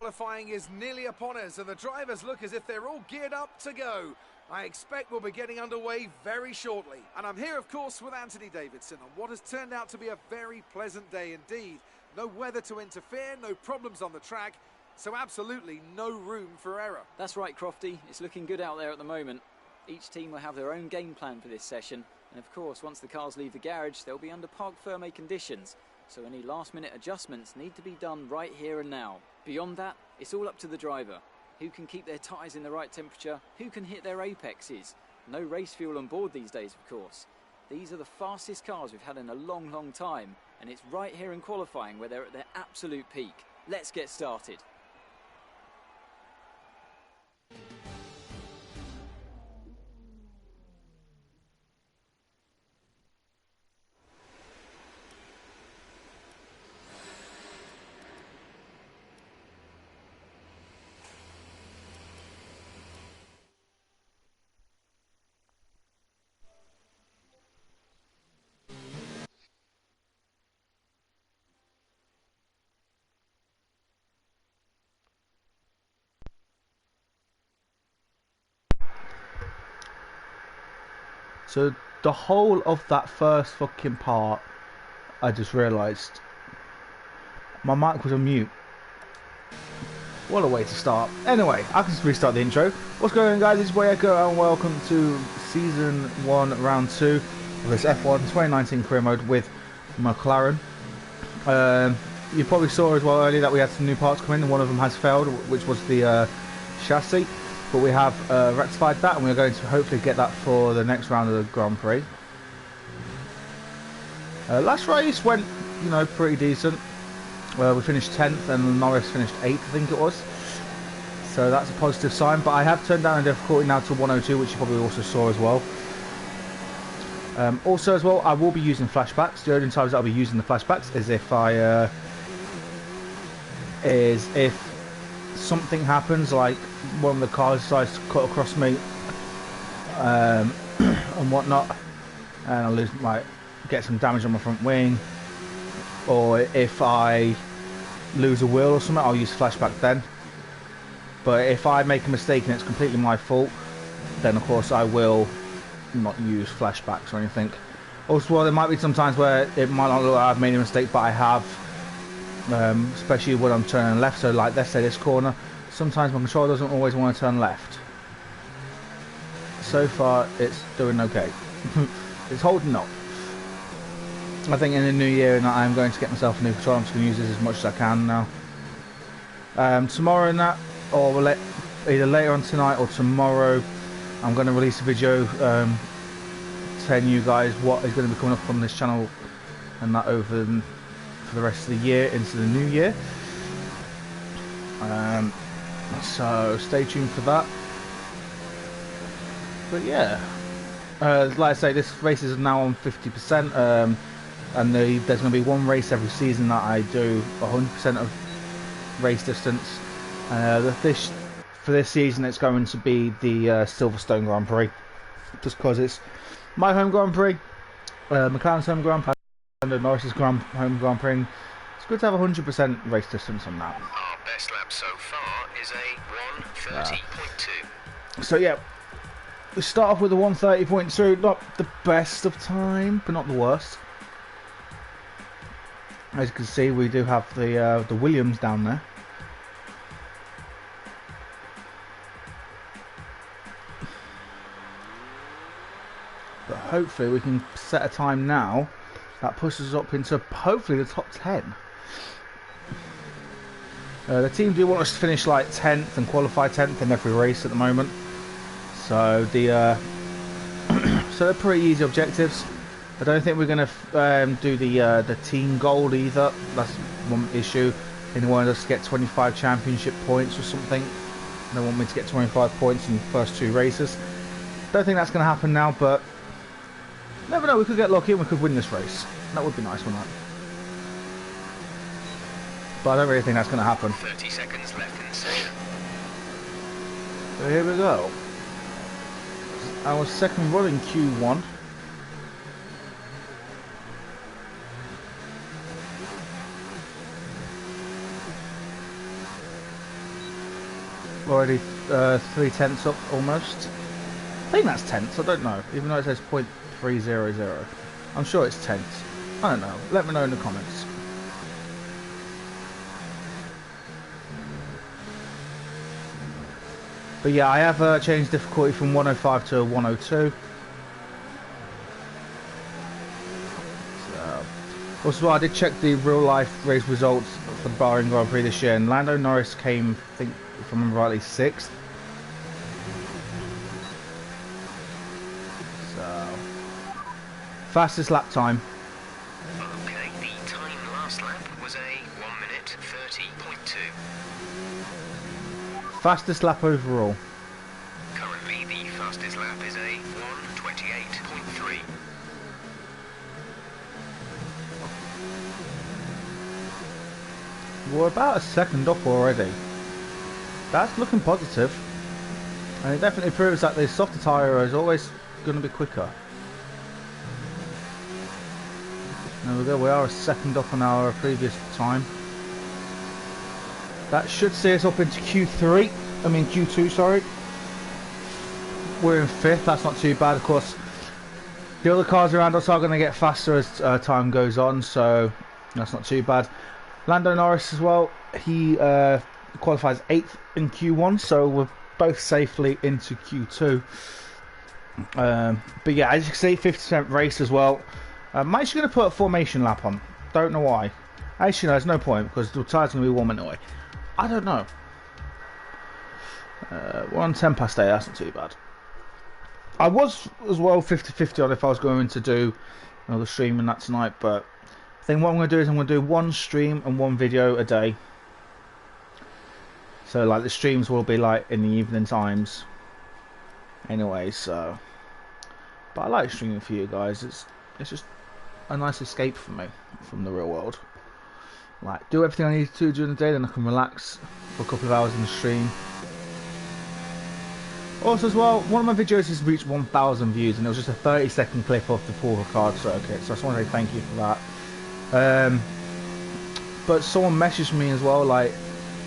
Qualifying is nearly upon us and the drivers look as if they're all geared up to go. I expect we'll be getting underway very shortly. And I'm here, of course, with Anthony Davidson on what has turned out to be a very pleasant day indeed. No weather to interfere, no problems on the track, so absolutely no room for error. That's right, Crofty. It's looking good out there at the moment. Each team will have their own game plan for this session. And of course, once the cars leave the garage, they'll be under parc fermé conditions. So any last-minute adjustments need to be done right here and now. Beyond that, it's all up to the driver. Who can keep their tyres in the right temperature? Who can hit their apexes? No race fuel on board these days, of course. These are the fastest cars we've had in a long, long time. And it's right here in qualifying where they're at their absolute peak. Let's get started. So the whole of that first fucking part, I just realised my mic was on mute. What a way to start. Anyway, I can just restart the intro. What's going on, guys? It's Echo and welcome to Season 1, Round 2 of this F1 2019 career mode with McLaren. You probably saw as well earlier that we had some new parts come in and one of them has failed, which was the chassis. But we have rectified that and we're going to hopefully get that for the next round of the Grand Prix. Last race went, you know, pretty decent. We finished 10th and Norris finished 8th, I think it was. So that's a positive sign. But I have turned down the difficulty now to 102, which you probably also saw as well. Also as well, I will be using flashbacks. The only times I'll be using the flashbacks is if something happens, like one of the cars decides to cut across me and whatnot, and I lose, like, get some damage on my front wing, or if I lose a wheel or something, I'll use flashback then. But if I make a mistake and it's completely my fault, then of course I will not use flashbacks or anything. Also, well, there might be some times where it might not look like I've made a mistake, but I have, especially when I'm turning left. So like, let's say this corner, sometimes my controller doesn't always want to turn left. So far it's doing okay. It's holding up. I think in the new year I'm going to get myself a new controller. I'm just going to use this as much as I can now. Tomorrow and that, or either later on tonight or tomorrow, I'm going to release a video telling you guys what is going to be coming up on this channel and that over for the rest of the year into the new year. So stay tuned for that. But yeah, like I say, this race is now on 50%, and there's going to be one race every season that I do 100% of race distance. For this season it's going to be the Silverstone Grand Prix, just because it's my home Grand Prix, McLaren's home Grand Prix, and Norris's home Grand Prix. It's good to have 100% race distance on that. Our best lap so far is a 1:30.2. So yeah, we start off with a 1:30.2, not the best of time, but not the worst. As you can see, we do have the Williams down there. But hopefully we can set a time now that pushes us up into hopefully the top 10. The team do want us to finish like 10th and qualify 10th in every race at the moment. So so they're pretty easy objectives. I don't think we're going to do the team goal either. That's one issue. They wanted us to get 25 championship points or something. They want me to get 25 points in the first 2 races. Don't think that's going to happen now, but never know. We could get lucky and we could win this race. That would be nice, wouldn't it? But I don't really think that's going to happen. 30 seconds left in the session. So here we go. Our second run in Q1. already 3/10 up almost. I think that's tenths, I don't know, even though it says 0.300. I'm sure it's tenths. I don't know, let me know in the comments. But yeah, I have changed difficulty from 105 to 102. So, also, I did check the real life race results for the Bahrain Grand Prix this year, and Lando Norris came, I think, if I remember rightly, 6th. So, fastest lap time. Okay, the time last lap was a 1 minute 30.2. Fastest lap overall. Currently, the fastest lap is a 1:28.3. We're about a second up already. That's looking positive. And it definitely proves that the softer tyre is always going to be quicker. There we go, we are a second up on our previous time. That should see us up into Q2, sorry. We're in 5th, that's not too bad. Of course, the other cars around us are going to get faster as time goes on, so that's not too bad. Lando Norris as well, he qualifies 8th in Q1, so we're both safely into Q2. But yeah, as you can see, 50% race as well. I'm actually going to put a formation lap on. Don't know why. Actually, no, there's no point because the tyres are going to be warm anyway. I don't know. We're on 10 past 8, that's not too bad. I was as well 50-50 on if I was going to do another stream and that tonight, but I think what I'm going to do is I'm going to do one stream and one video a day. So like the streams will be like in the evening times anyway, so. But I like streaming for you guys. It's just a nice escape for me from the real world. Like, do everything I need to do during the day, then I can relax for a couple of hours in the stream. Also as well, one of my videos has reached 1,000 views, and it was just a 30-second clip of the Paul Ricard circuit, so I just want to say thank you for that. But someone messaged me as well, like,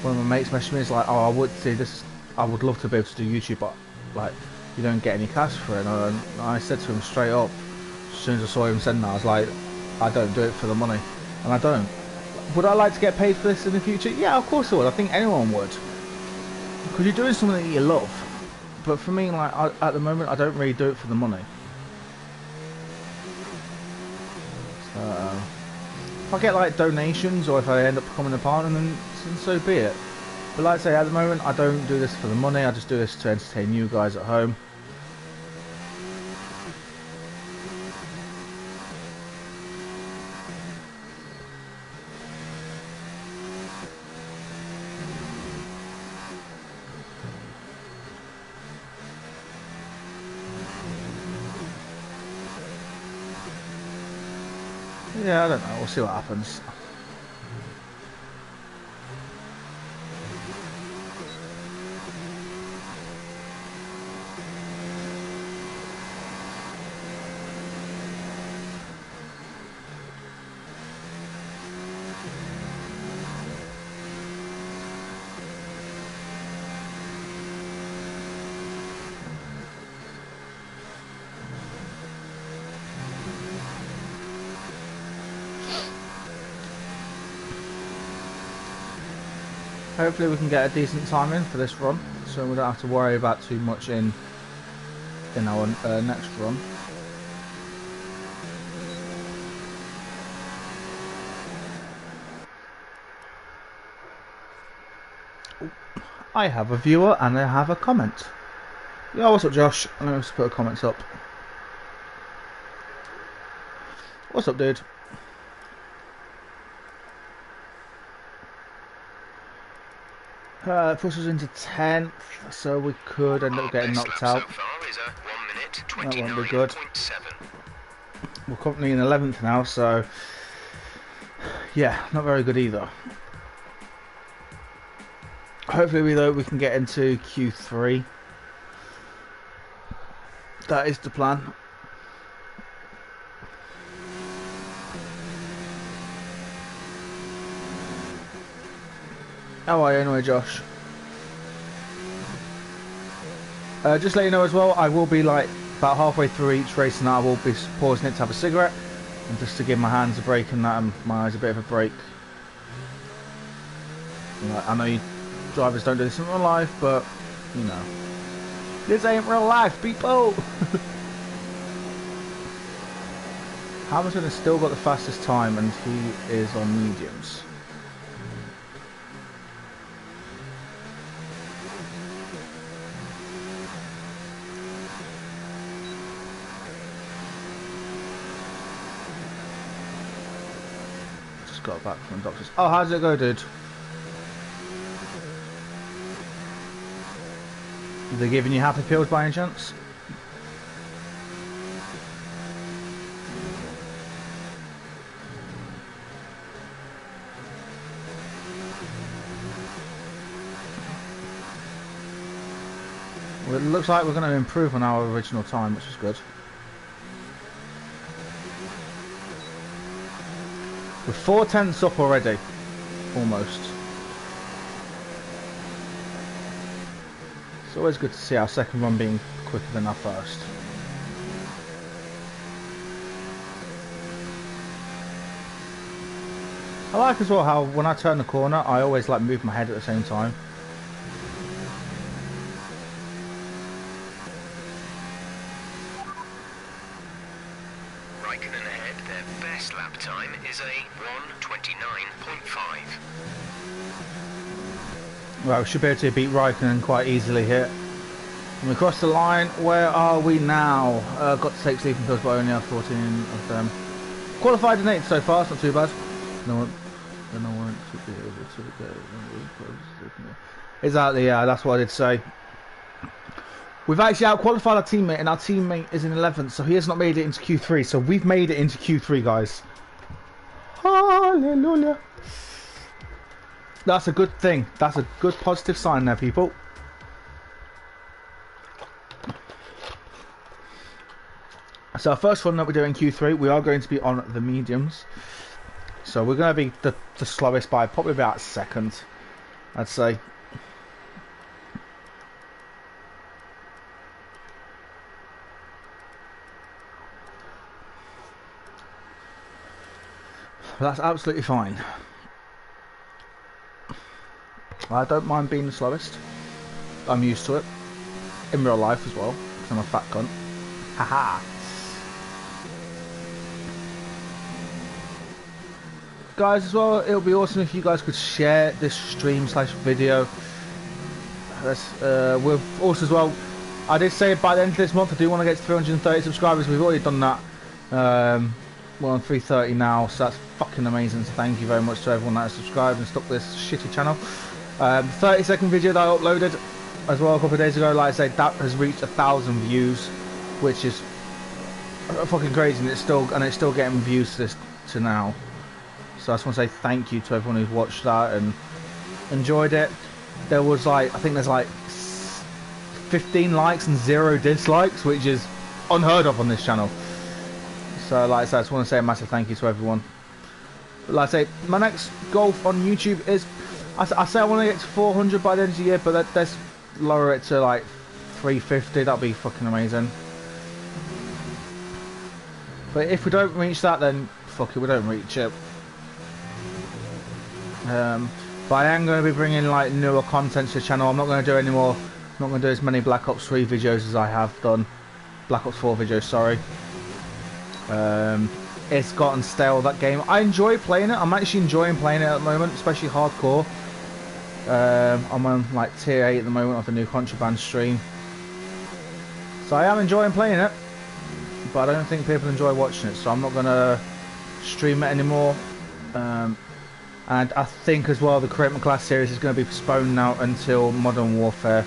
one of my mates messaged me, it's like, oh, I would see this, I would love to be able to do YouTube, but, like, you don't get any cash for it. And I said to him straight up, as soon as I saw him send that, I was like, I don't do it for the money, and I don't. Would I like to get paid for this in the future? Yeah, of course I would. I think anyone would, because you're doing something that you love. But for me, like, at the moment, I don't really do it for the money. So, if I get like donations, or if I end up becoming a partner, then so be it. But like I say, at the moment, I don't do this for the money. I just do this to entertain you guys at home. Yeah, I don't know. We'll see what happens. Hopefully we can get a decent time in for this run, so we don't have to worry about too much in our next run. I have a viewer and I have a comment. Yo, what's up, Josh? I'm going to put a comment up. What's up, dude? Pushes into 10th, so we could end up getting knocked out. So far is a 1 minute That won't be good. 29.7. We're currently in 11th now, so yeah, not very good either. Hopefully we can get into Q3. That is the plan. How are you anyway, Josh? Just to let you know as well, I will be like about halfway through each race and I will be pausing it to have a cigarette and just to give my hands a break and that and my eyes a bit of a break. You know, I know you drivers don't do this in real life, but you know, this ain't real life, people. Hamilton has still got the fastest time and he is on mediums. Just got back from the doctors. Oh, how's it go, dude? Are they giving you happy pills by any chance? Well, it looks like we're going to improve on our original time, which is good. We're 4/10 up already, almost. It's always good to see our second run being quicker than our first. I like as well how when I turn the corner, I always like move my head at the same time. Lap time is a 1:29.5. Well, we should be able to beat Raikkonen quite easily here. And we cross the line. Where are we now? Got to take sleeping pills, but I only have 14 of them. Qualified in 8th so far, it's not too bad. No one to be able to go. Exactly, yeah, that's what I did say. We've actually out-qualified our teammate, and our teammate is in 11th, so he has not made it into Q3. So we've made it into Q3, guys. Hallelujah. That's a good thing. That's a good positive sign there, people. So our first one that we're doing Q3, we are going to be on the mediums. So we're going to be the slowest by probably about a second, I'd say. That's absolutely fine. I don't mind being the slowest. I'm used to it. In real life as well, because I'm a fat cunt. Haha. Guys, as well, it would be awesome if you guys could share this stream / video. With also as well, I did say by the end of this month I do want to get to 330 subscribers. We've already done that. We're on 330 now, so that's fucking amazing. So thank you very much to everyone that has subscribed and stuck this shitty channel. 30-second video that I uploaded as well a couple of days ago, like I said, that has reached 1,000 views, which is fucking crazy, and it's still getting views to now. So I just want to say thank you to everyone who's watched that and enjoyed it. There was like, I think there's like 15 likes and 0 dislikes, which is unheard of on this channel. So like I said, I just want to say a massive thank you to everyone. But like I say, my next goal on YouTube is, I say I want to get to 400 by the end of the year, but let's lower it to like 350, that'd be fucking amazing. But if we don't reach that, then fuck it, we don't reach it. But I am going to be bringing like newer content to the channel. I'm not going to do any more, I'm not going to do as many Black Ops 3 videos as I have done. Black Ops 4 videos, sorry. It's gotten stale, that game. I enjoy playing it. I'm actually enjoying playing it at the moment, especially hardcore. I'm on like tier 8 at the moment of the new Contraband stream. So I am enjoying playing it, but I don't think people enjoy watching it, so I'm not going to stream it anymore. And I think as well the Create My Class series is going to be postponed now until Modern Warfare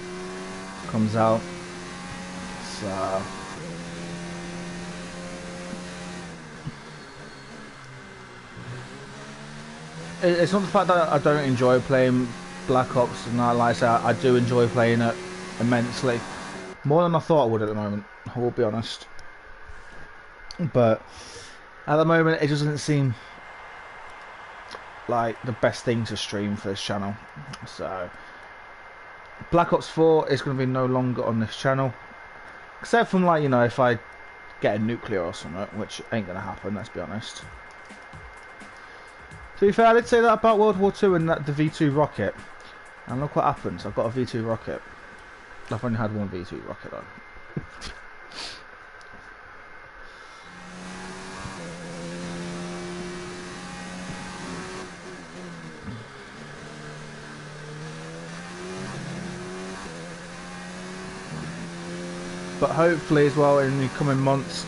comes out. So it's not the fact that I don't enjoy playing Black Ops, and like I said, I do enjoy playing it immensely. More than I thought I would at the moment, I will be honest. But at the moment it doesn't seem like the best thing to stream for this channel. So Black Ops 4 is going to be no longer on this channel. Except from, like, you know, if I get a nuclear or something, which ain't going to happen, let's be honest. To be fair, I did say that about World War II and that the V2 rocket. And look what happens, I've got a V2 rocket. I've only had one V2 rocket on. But hopefully as well in the coming months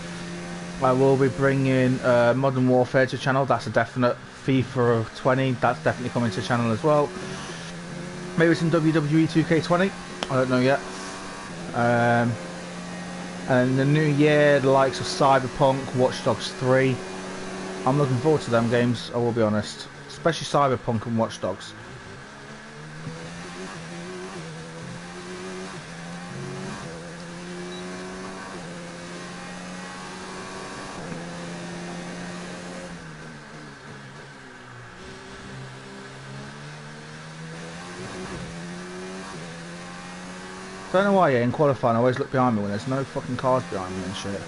I will be bringing Modern Warfare to channel. That's a definite. FIFA 20, that's definitely coming to channel as well. Maybe some WWE 2K20, I don't know yet. And the new year, the likes of Cyberpunk, Watch Dogs 3. I'm looking forward to them games, I will be honest. Especially Cyberpunk and Watch Dogs. Don't know why, yeah, in qualifying I always look behind me when there's no fucking cars behind me and shit.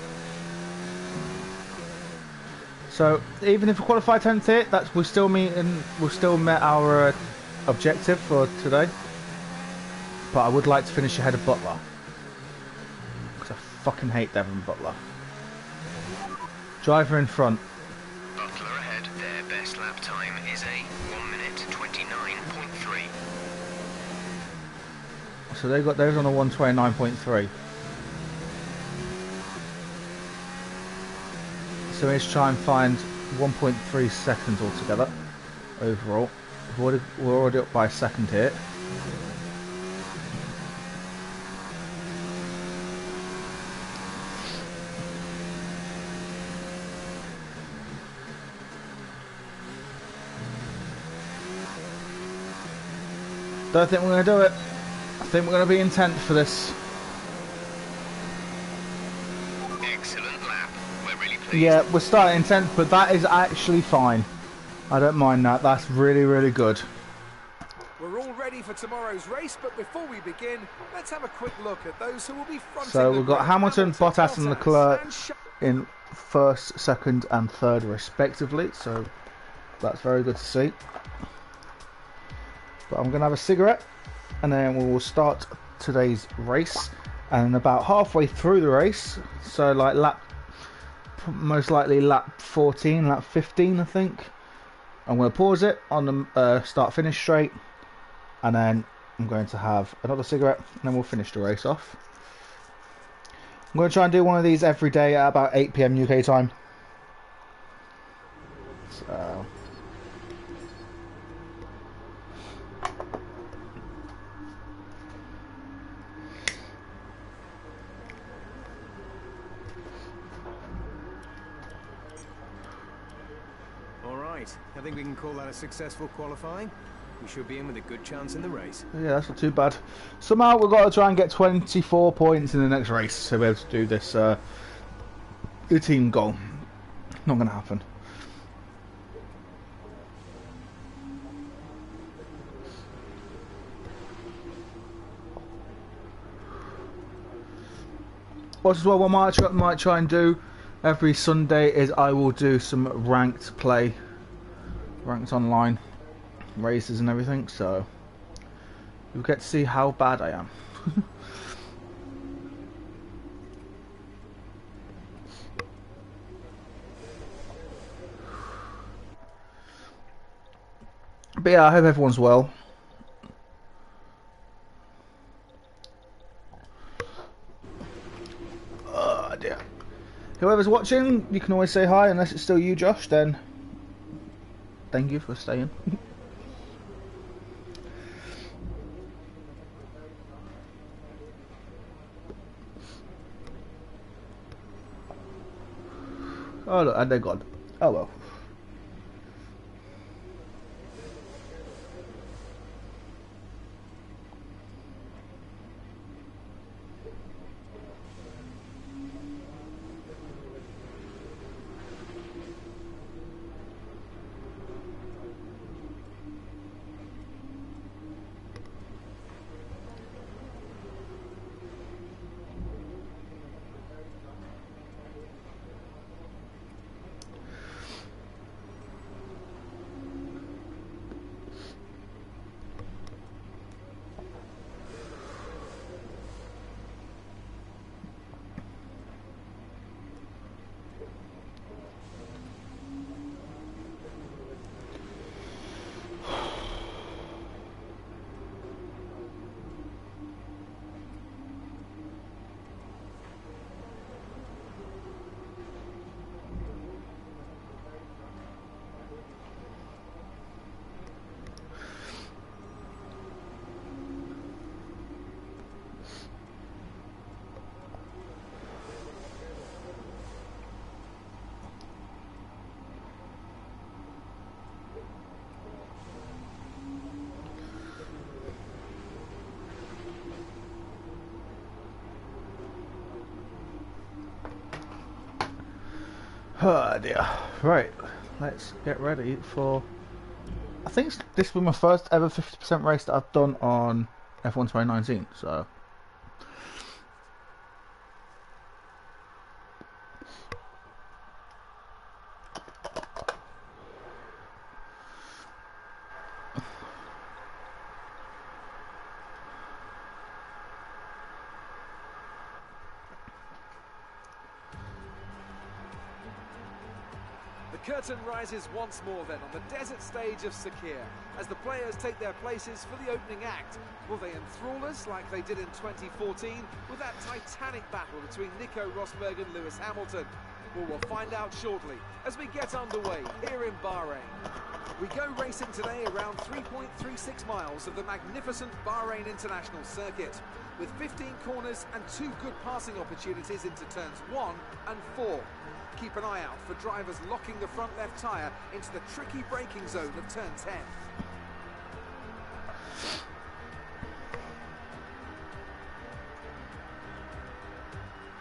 So even if we qualify 10th here, that's we've still met our objective for today. But I would like to finish ahead of Butler. Because I fucking hate Devon Butler. Driver in front. Butler ahead. Their best lap time is a 1 minute 29.3. So they got theirs on a 129.3. So let's try and find 1.3 seconds altogether overall. We're already up by a second here. Don't think we're going to do it. I think we're going to be in 10th for this. Excellent lap. We're really pleased. Yeah, we're starting 10th, but that is actually fine. I don't mind that. That's really, really good. We're all ready for tomorrow's race, but before we begin, let's have a quick look at those who will be fronting. So we've got Hamilton, Bottas and Leclerc and in first, second and third respectively. So that's very good to see. But I'm going to have a cigarette and then we will start today's race. And about halfway through the race, so like most likely lap 14, lap 15 I think, I'm going to pause it on the start finish straight, and then I'm going to have another cigarette and then we'll finish the race off. I'm going to try and do one of these every day at about 8 PM UK time. So I think we can call that a successful qualifying. We should be in with a good chance in the race. yeah, that's not too bad. Somehow we've got to try and get 24 points in the next race to be able to do this the team goal. Not going to happen. What as well, what I might try and do every Sunday is I will do some ranked play, ranked online races and everything, so you'll get to see how bad I am. But yeah, I hope everyone's well. Oh dear. Whoever's watching, you can always say hi, unless it's still you, Josh, then thank you for staying. Oh look, and they're gone. Oh well. Oh dear. Right, let's get ready for... I think this will be my first ever 50% race that I've done on F1 2019, so... The curtain rises once more then on the desert stage of Sakir as the players take their places for the opening act. Will they enthrall us like they did in 2014 with that titanic battle between Nico Rosberg and Lewis Hamilton? Well, we'll find out shortly as we get underway here in Bahrain. We go racing today around 3.36 miles of the magnificent Bahrain International Circuit, with 15 corners and 2 good passing opportunities into turns 1 and 4. Keep an eye out for drivers locking the front left tyre into the tricky braking zone of turn 10.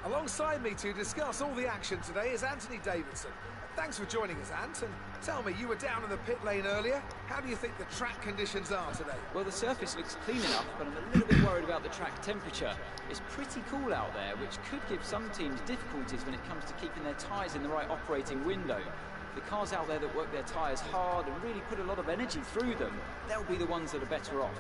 Alongside me to discuss all the action today is Anthony Davidson. Thanks for joining us, Ant. And tell me, you were down in the pit lane earlier. How do you think the track conditions are today? Well, the surface looks clean enough, but I'm a little bit worried about the track temperature. It's pretty cool out there, which could give some teams difficulties when it comes to keeping their tyres in the right operating window. The cars out there that work their tyres hard and really put a lot of energy through them, they'll be the ones that are better off.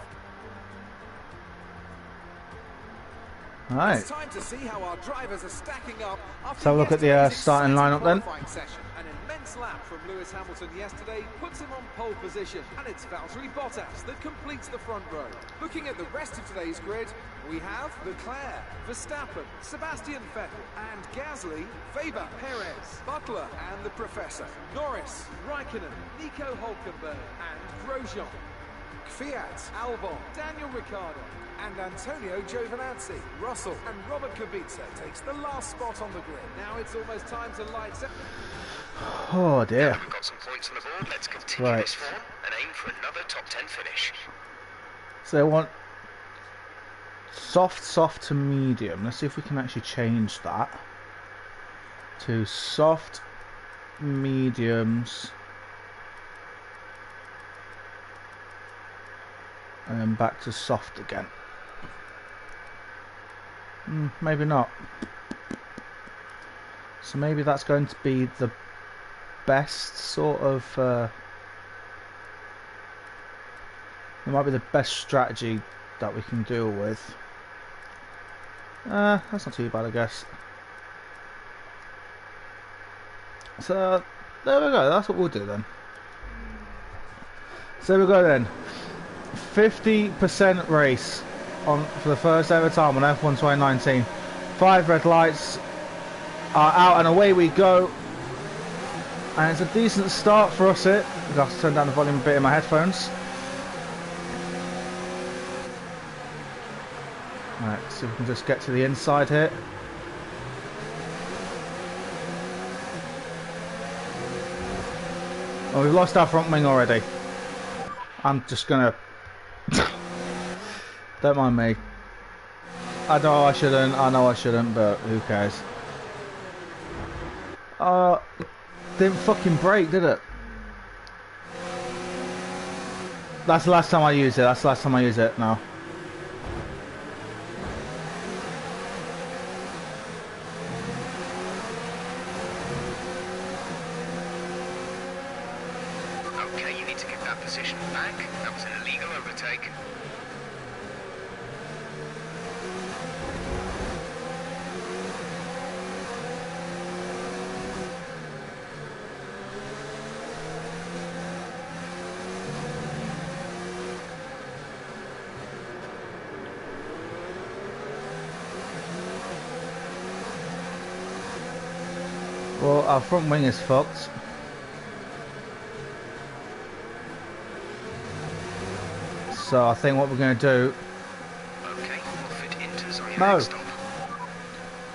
Right. It's time to see how our drivers are stacking up. Let's have a look at the starting lineup then. Session. An immense lap from Lewis Hamilton yesterday puts him on pole position, and it's Valtteri Bottas that completes the front row. Looking at the rest of today's grid, we have Leclerc, Verstappen, Sebastian Vettel, and Gasly, Weber, Perez, Butler, and the Professor, Norris, Raikkonen, Nico Hülkenberg, and Grosjean. Fiat, Albon, Daniel Ricciardo, and Antonio Giovinazzi. Russell and Robert Kubica takes the last spot on the grid. Now it's almost time to light set. Oh dear. We've got some points on the board. Let's continue this form and aim for another top 10 finish. So they want soft to medium. Let's see if we can actually change that to soft, mediums, and then back to soft again. Maybe not. So maybe that's going to be the best sort of it might be the best strategy that we can deal with. That's not too bad, I guess. So there we go, that's what we'll do then. So there we go then. 50% race on for the first ever time on F1 2019. 5 red lights are out and away we go. And it's a decent start for us here. I've got to turn down the volume a bit in my headphones. Right, see if we can just get to the inside here. Oh, we've lost our front wing already. I'm just gonna... Don't mind me. I know I shouldn't, but who cares? Didn't fucking break, did it? That's the last time I use it, now. Okay, you need to get that position back. That was an illegal overtake. Well, our front wing is fucked. So I think what we're going to do... Okay, we'll fit into Zion No. next stop.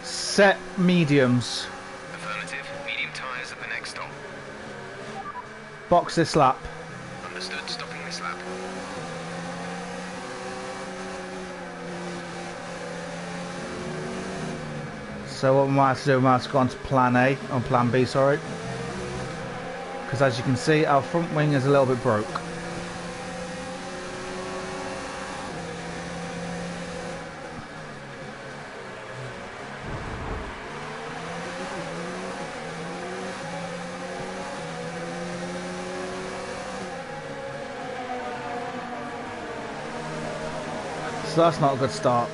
Set mediums. Affirmative, medium tyres at the next stop. Box this lap. Understood, stopping this lap. So what we might have to do, we might have to go on to plan A, on plan B, sorry. because as you can see, our front wing is a little bit broke. So that's not a good start.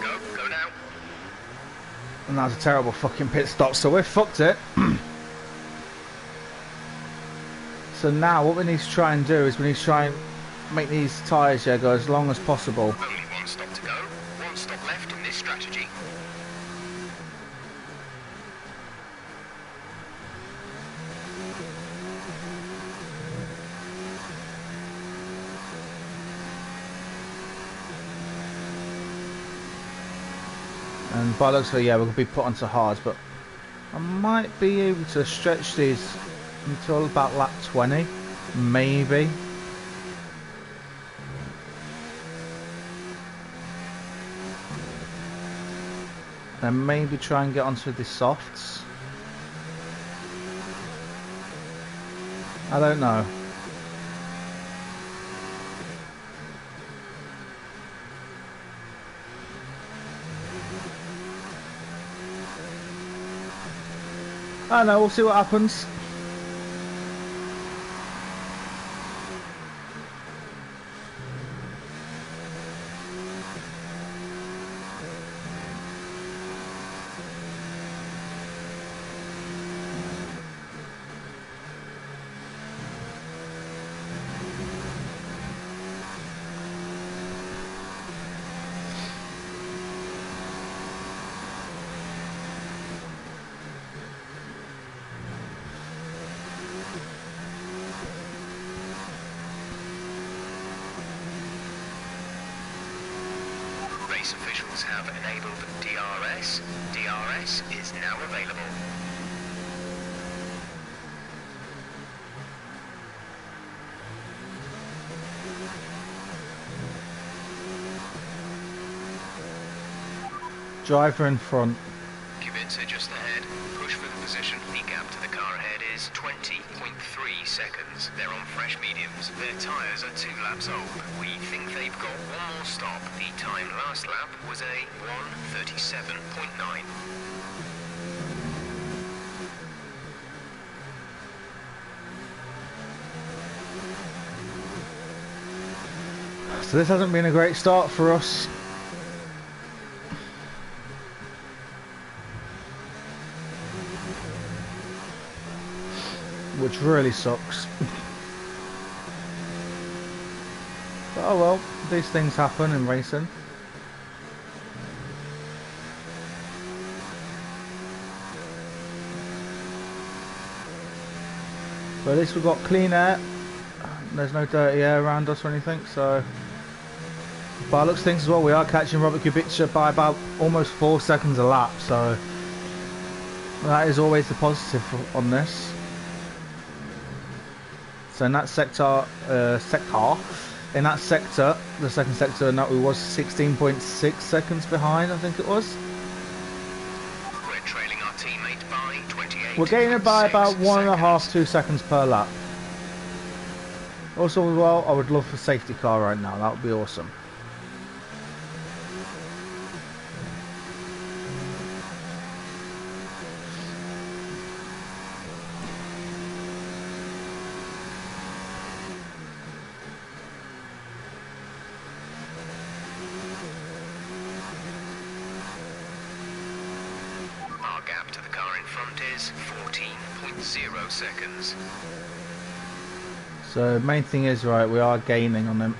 Go now. And that was a terrible fucking pit stop, so we've fucked it. So now what we need to try and do is we need to try and make these tyres here go as long as possible. Only one stop to go. One stop left in this strategy. And by the looks of it, yeah, we're going to be put onto hards, but I might be able to stretch these until about lap 20, maybe. And maybe try and get onto the softs. I don't know. I don't know, we'll see what happens. Race officials have enabled DRS. DRS is now available. Driver in front. Kubica just ahead. Push for the position. The gap to the car ahead is 20.3 seconds. They're on fresh mediums. Their tyres are 2 laps old. We think they've got one more stop. The time last lap was a 1:37.9. So this hasn't been a great start for us. Which really sucks. But oh well, these things happen in racing. But at least we've got clean air. There's no dirty air around us or anything, so by the looks of things as well, we are catching Robert Kubica by about almost 4 seconds a lap, so that is always the positive on this. So in that sector, the second sector, and that we was 16.6 seconds behind, I think it was. We're trailing our teammate by 28. We're getting it by about 1.5 to 2 seconds per lap. Also as well, I would love a safety car right now, that would be awesome. Our gap to the car in front is 14.0 seconds. So main thing is, right, we are gaining on them.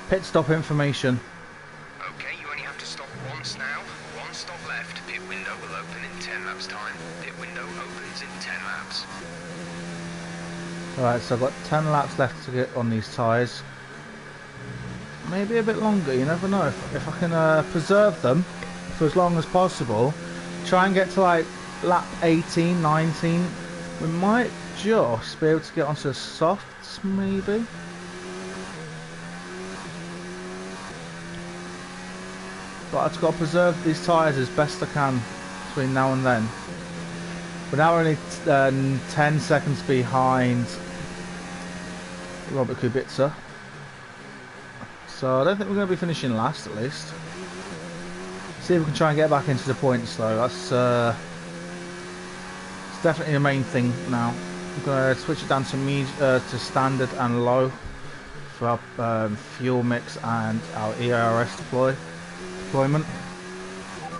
Pit stop information. Okay, you only have to stop once now. One stop left. Pit window will open in 10 laps time. Pit window opens in 10 laps. Right, so I've got 10 laps left to get on these tyres. Maybe a bit longer, you never know. If I can preserve them for as long as possible, try and get to like lap 18, 19, we might just be able to get onto the softs, maybe. But I've just got to preserve these tyres as best I can between now and then. We're now only 10 seconds behind Robert Kubica. So I don't think we're going to be finishing last, at least. See if we can try and get back into the points, though. That's it's definitely the main thing now. I'm going to switch it down to standard and low for our fuel mix and our ERS deployment.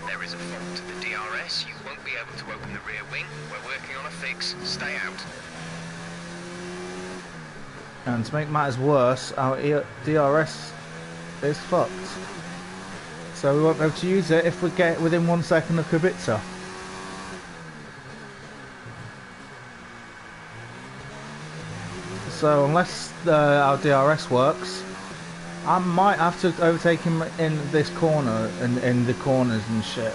There is a fault to the DRS. You won't be able to open the rear wing. We're working on a fix. Stay out. And to make matters worse, our DRS is fucked. So we won't be able to use it if we get within 1 second of Kubica. So unless our DRS works, I might have to overtake him in this corner and in the corners and shit,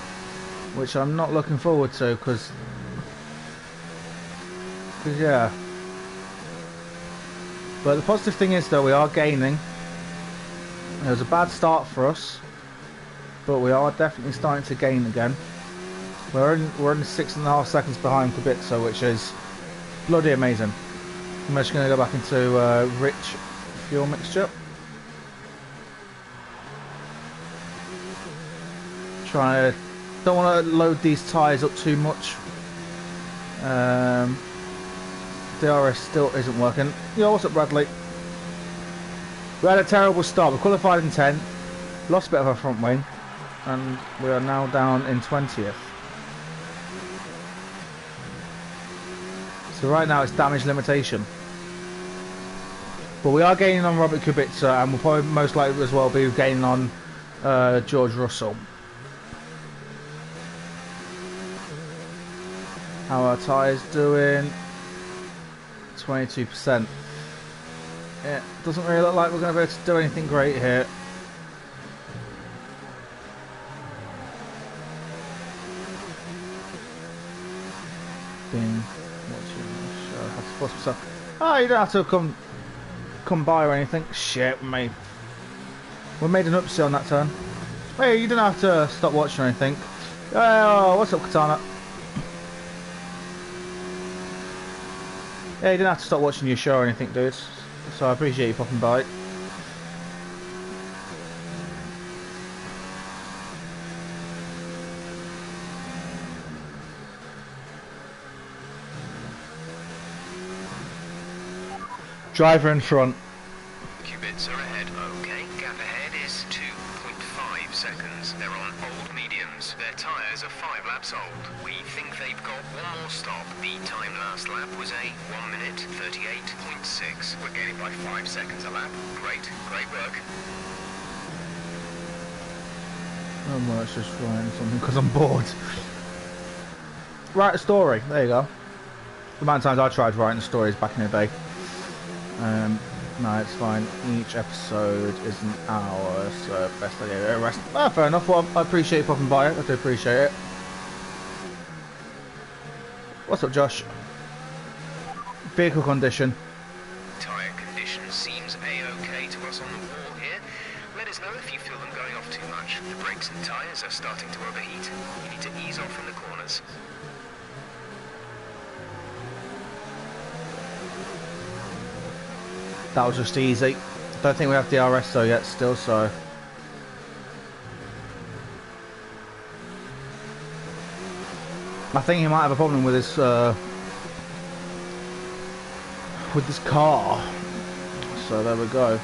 which I'm not looking forward to because yeah. But the positive thing is, though, we are gaining. It was a bad start for us, but we are definitely starting to gain again. We're only 6.5 seconds behind Kubica, which is bloody amazing. I'm just going to go back into rich fuel mixture. Don't want to load these tyres up too much. DRS still isn't working. Yo, what's up, Bradley? We had a terrible start. We qualified in 10th, lost a bit of our front wing, and we are now down in 20th. So right now it's damage limitation. But we are gaining on Robert Kubica, and we'll probably most likely as well be gaining on George Russell. How are our tyres doing? 22%. Yeah, doesn't really look like we're going to be able to do anything great here. Been watching the show. Have to force myself. Oh, you don't have to come by or anything. Shit, we made an upset on that turn. Hey, you don't have to stop watching or anything. Oh, what's up, Katana? Yeah, you didn't have to stop watching your show or anything, dude. So I appreciate you popping by. Driver in front. Qubits are ahead. Okay, gap ahead is 2.5 seconds. They're on old mediums. Their tyres are 5 laps old. We think they've got one more stop. The time last lap was a 1 minute 38.6. We're gaining by 5 seconds a lap. Great work. Oh, well, it's just writing something because I'm bored. Write a story. There you go. The amount of times I tried writing stories back in the day. No, it's fine. Each episode is an hour, so best I get a rest. Ah, fair enough. Well, I appreciate you popping by. I do appreciate it. What's up, Josh? Vehicle condition. Tyre condition seems a-okay to us on the wall here. Let us know if you feel them going off too much. The brakes and tyres are starting to overheat. You need to ease off in the corners. That was just easy. Don't think we have DRS though yet still, so. I think he might have a problem with his car. So there we go.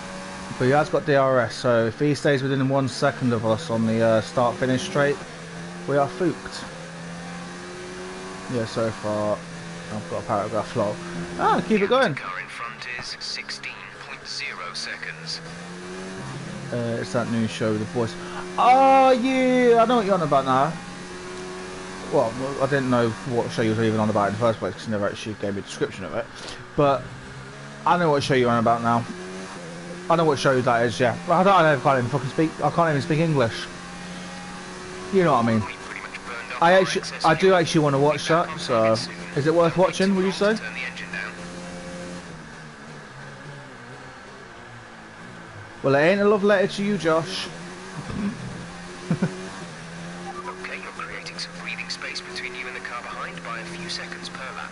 But he has got DRS, so if he stays within 1 second of us on the start-finish straight, we are fooked. Yeah, so far I've got a paragraph log. Ah, keep it going. Car in front is 16.0 seconds. It's that new show with the voice. Oh yeah, I know what you're on about now. well, I didn't know what show you was even on about in the first place because you never actually gave me a description of it. But I know what show you're on about now. I know what show that is, yeah. I can't even fucking speak. I can't even speak English. You know what I mean? I do actually want to watch that. So, is it worth watching? Would you say? Well, it ain't a love letter to you, Josh. Okay, you're creating some breathing space between you and the car behind by a few seconds per lap.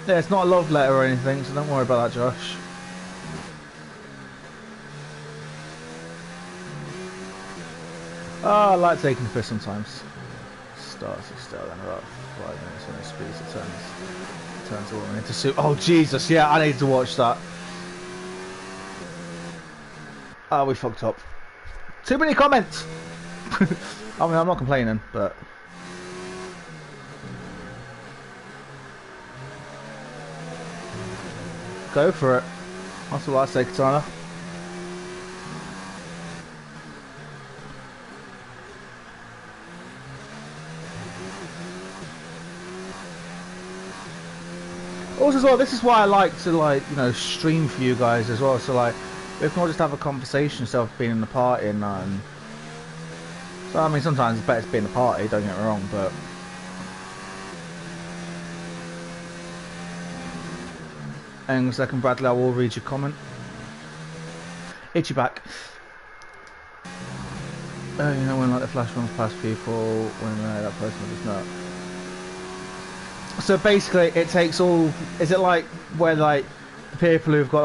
Yeah, it's not a love letter or anything, so don't worry about that, Josh. Oh, I like taking the piss sometimes. Starts still then about 5 minutes when it speeds, it turns a woman into soup. Oh Jesus, yeah, I need to watch that. Oh, we fucked up. Too many comments. I mean, I'm not complaining, but go for it. That's what I say, Katana. Also, as well, this is why I like to, like, you know, stream for you guys as well. So, like, we can all just have a conversation instead of being in the party and that. And so, I mean, sometimes it's better to be in the party. Don't get me wrong, but hang on a second, Bradley. I will read your comment. Itchy back. Oh, you know when like the flash runs past people when that person is not. So basically, it takes all. Is it like where like the people who've got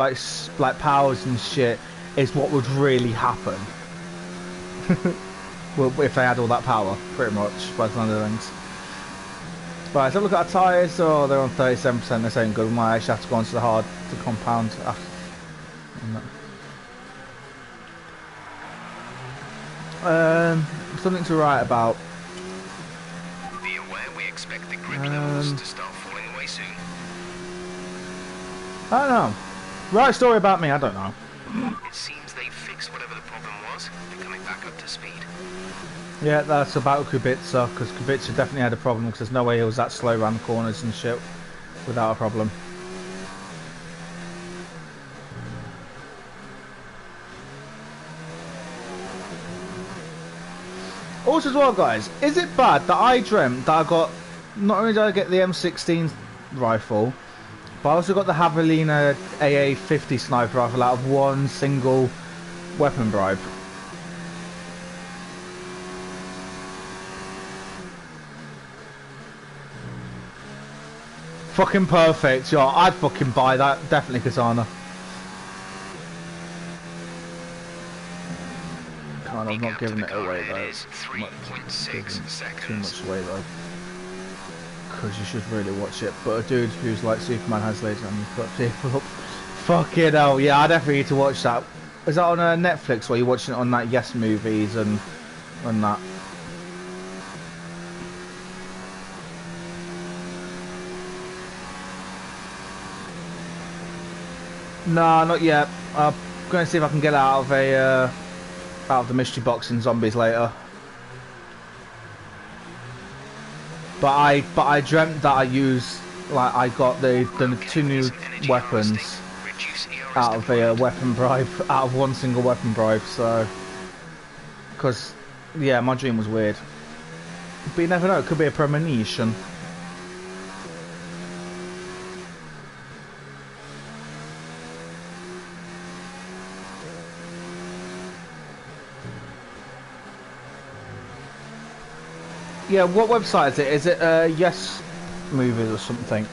like powers and shit is what would really happen? Well, if they had all that power, pretty much by the sound of things. Right, so look at our tyres. Oh, they're on 37%. This ain't good. We might actually have to go onto the compound. Something to write about. Be aware we expect the grip levels to start falling away soon. I don't know. Write a story about me. I don't know. It seems they fixed whatever the problem was. They're coming back up to speed. Yeah, that's about Kubica, because Kubica definitely had a problem, because there's no way he was that slow around the corners and shit without a problem. Also as well, guys, is it bad that I dreamt that I got, not only did I get the M16 rifle, but I also got the Javelina AA-50 sniper rifle out of one single weapon bribe? Fucking perfect, yo. I'd fucking buy that. Definitely Katana. Kind of not giving it away though. 3.6 seconds. Too much away though. Because you should really watch it. But a dude who's like Superman has laser and you put people up. Fucking hell, yeah, I definitely need to watch that. Is that on Netflix or are you watching it on that Yes Movies and that? No, not yet. I'm going to see if I can get out of the mystery box in Zombies later. But I dreamt that I got the two new weapons out of a weapon bribe, out of one single weapon bribe. So, because yeah, my dream was weird. But you never know; it could be a premonition. Yeah, what website is it? Is it Yes Movies or something?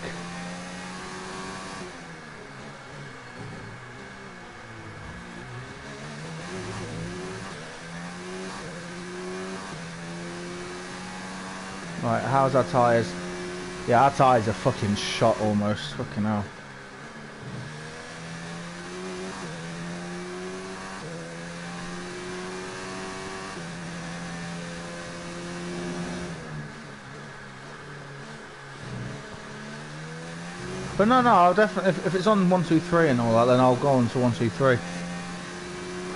Right, how's our tyres? Yeah, our tyres are fucking shot almost. Fucking hell. But no, I'll definitely, if it's on 1, 2, 3 and all that, then I'll go on to 1, 2, 3.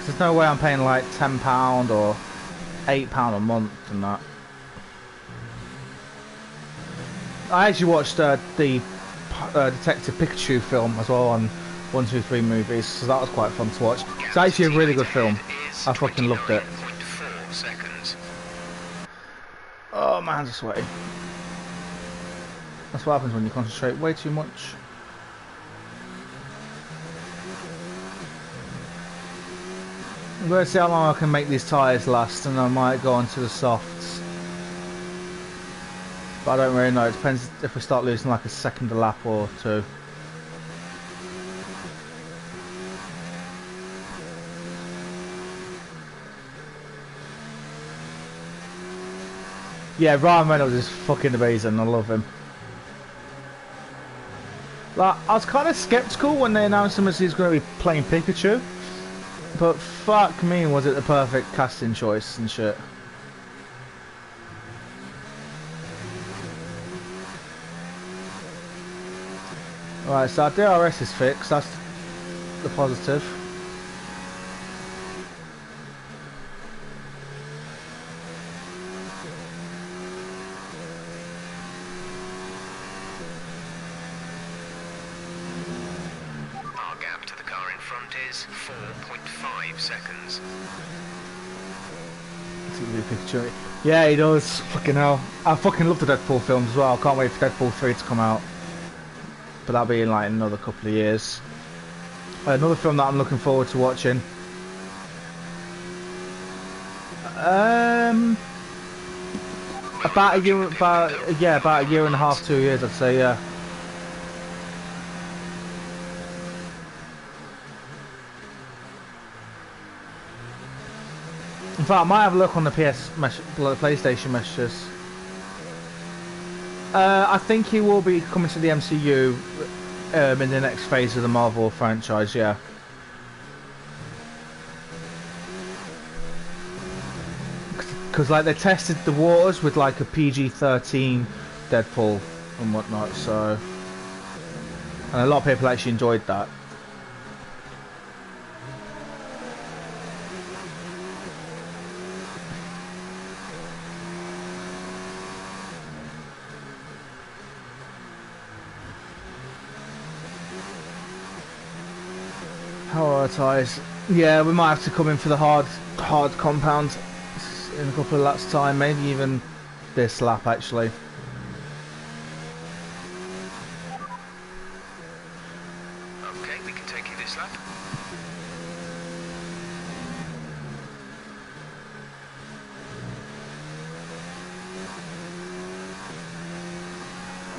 There's no way I'm paying like £10 or £8 a month and that. I actually watched the Detective Pikachu film as well on 123 Movies, so that was quite fun to watch. It's actually a really good film. I fucking loved it. Oh man, I'm sweaty. That's what happens when you concentrate way too much. I'm going to see how long I can make these tyres last, and I might go on to the softs. But I don't really know, it depends if we start losing like a second a lap or two. Yeah, Ryan Reynolds is fucking amazing, I love him. Like, I was kind of skeptical when they announced him as he's going to be playing Pikachu. But fuck me, was it the perfect casting choice and shit. Right, so our DRS is fixed, that's the positive. Our gap to the car in front is 4.5 seconds. Yeah, he does. Fucking hell. I fucking love the Deadpool films as well. I can't wait for Deadpool 3 to come out. But that'll be in like another couple of years. Another film that I'm looking forward to watching. About a year and a half, 2 years, I'd say, yeah. In fact, I might have a look on the PlayStation messages. I think he will be coming to the MCU in the next phase of the Marvel franchise, yeah. Because like they tested the waters with like a PG-13 Deadpool and whatnot, so... And a lot of people actually enjoyed that. Prioritise. Yeah, we might have to come in for the hard compound in a couple of laps time, maybe even this lap actually. Okay, we can take you this lap.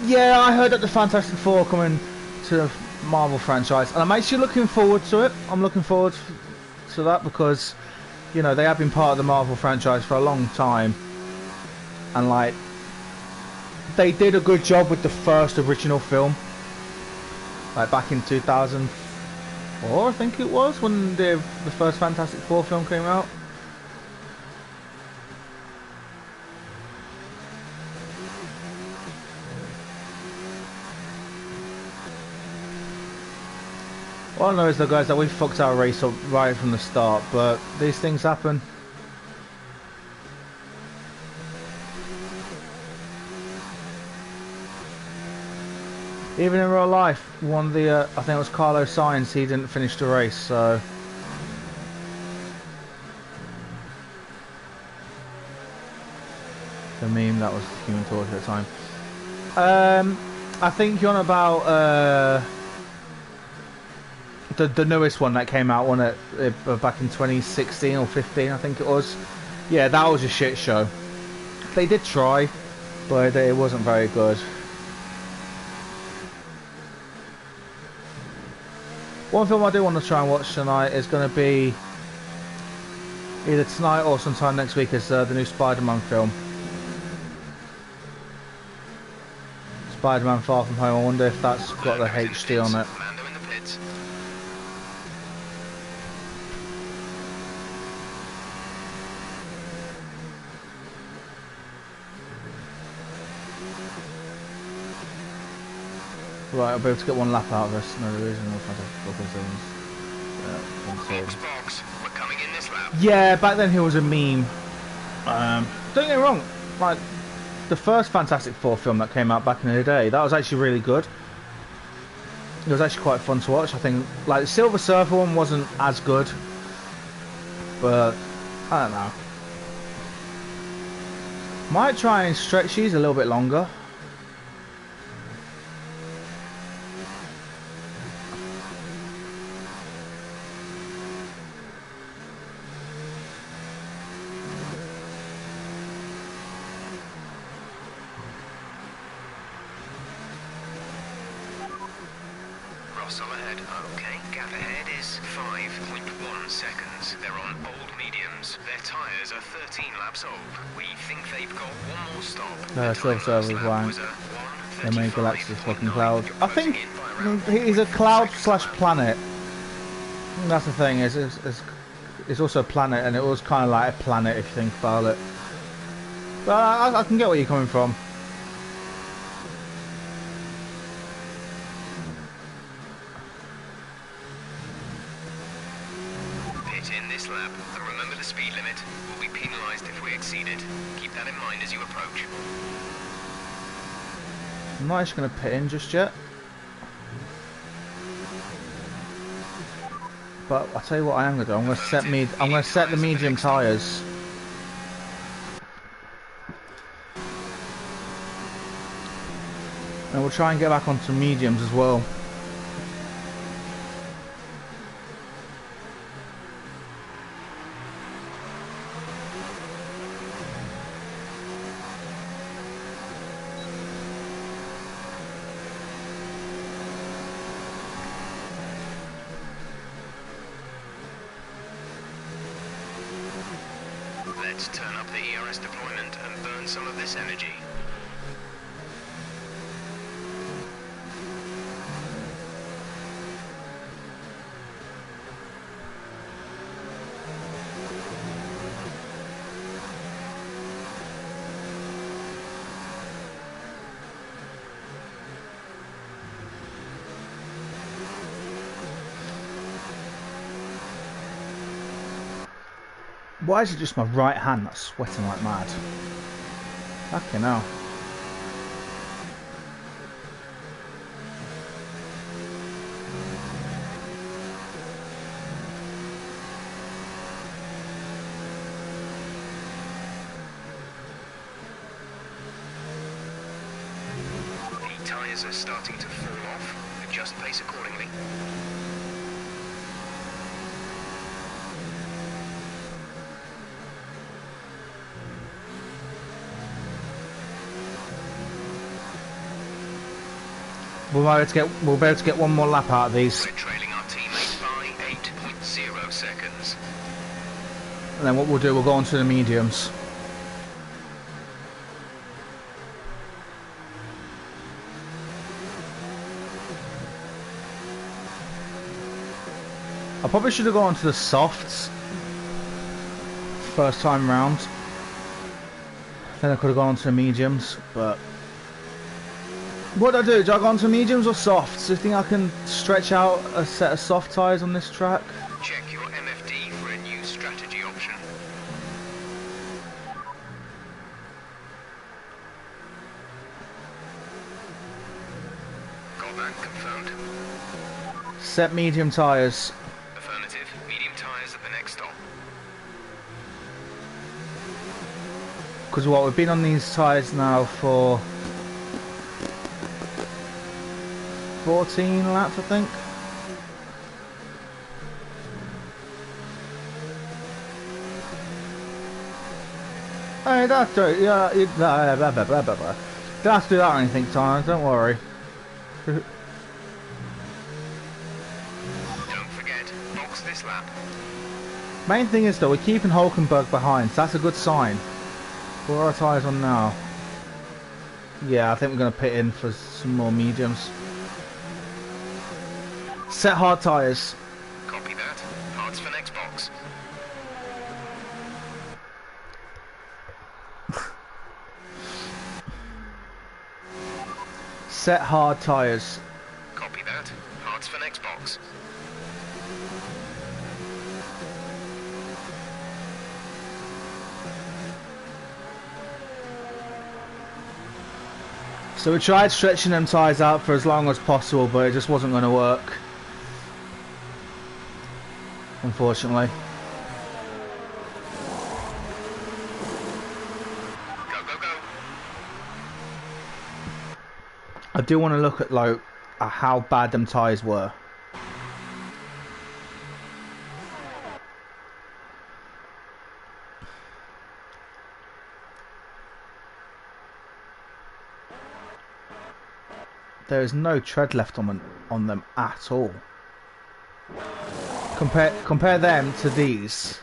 Yeah, I heard that the Fantastic Four coming to the Marvel franchise, and I'm actually looking forward to it. I'm looking forward to that because, you know, they have been part of the Marvel franchise for a long time, and like they did a good job with the first original film, like back in 2004, I think it was, when the first Fantastic Four film came out. All I know is, though, guys, that we fucked our race up right from the start, but these things happen. Even in real life, one of the, I think it was Carlos Sainz, he didn't finish the race, so... The meme that was Human Torch at the time. I think you're on about, the newest one that came out, wasn't it, back in 2016 or 15, I think it was. Yeah, that was a shit show. They did try, but it wasn't very good. One film I do want to try and watch tonight is going to be either tonight or sometime next week, is the new Spider-Man film. Spider-Man Far From Home. I wonder if that's got the HD on it. Right, I'll be able to get one lap out of this. No, there isn't. Box, we're coming in lap. Yeah, back then he was a meme. Don't get me wrong, like the first Fantastic Four film that came out back in the day, that was actually really good. It was actually quite fun to watch. I think like the Silver Surfer one wasn't as good, but I don't know. Might try and stretch these a little bit longer. Russell ahead. Okay, gap ahead is 5.1 seconds. They're on old mediums. Their tyres are 13 laps old. We think they've got one more stop. Silver Surfer's wank. They made Galactus fucking cloud. I think think he's a cloud slash planet. That's the thing. It's also a planet, and it was kind of like a planet if you think about it. But I can get where you're coming from. Pit in this lap, and remember the speed limit. We'll be penalised if we exceed it. Keep that in mind as you approach. I'm not actually going to pit in just yet. But I'll tell you what I am going to do. I'm going to set the medium tyres. And we'll try and get back onto mediums as well. Let's turn up the ERS deployment and burn some of this energy. Why is it just my right hand that's sweating like mad? Fucking hell. The tyres are starting to fall off. Adjust pace accordingly. We'll be able to get one more lap out of these. We're trailing our teammate by 8.0 seconds. And then what we'll do, we'll go on to the mediums. I probably should have gone to the softs first time round. Then I could have gone to the mediums, but what do I do? Do I go on to mediums or softs? Do you think I can stretch out a set of soft tyres on this track? Check your MFD for a new strategy option. Got that confirmed. Set medium tyres. Affirmative. Medium tyres at the next stop. Because what, we've been on these tyres now for 14 laps, I think. Hey, that's it. Yeah, blah, blah, blah, blah, blah. Don't have to do that or anything, Tyler. Don't worry. Don't forget, box this lap. Main thing is though, we're keeping Hulkenberg behind, so that's a good sign. What are our tyres on now? Yeah, I think we're going to pit in for some more mediums. Set hard tyres. Copy that. Parts for next box. Set hard tyres. Copy that. Parts for next box. So we tried stretching them tyres out for as long as possible, but it just wasn't going to work. Unfortunately. Go, go, go. I do want to look at like how bad them tyres were. There is no tread left on them at all. Compare them to these.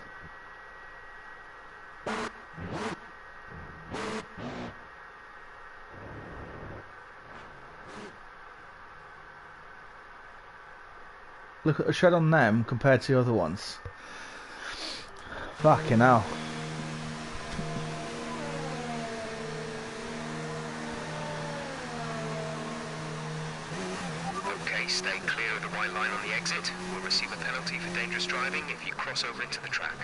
Look at the tread on them compared to the other ones. Fucking hell. Okay, stay clear of the white line on the exit. We'll receive a penalty for dangerous driving if you cross over into the track.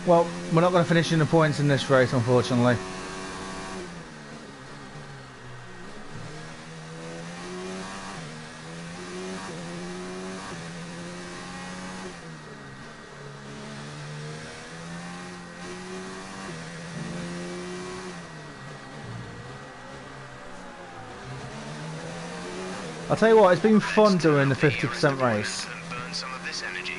Well, we're not going to finish in the points in this race, unfortunately. I'll tell you what, it's been fun doing the 50% race. And burn some of this energy.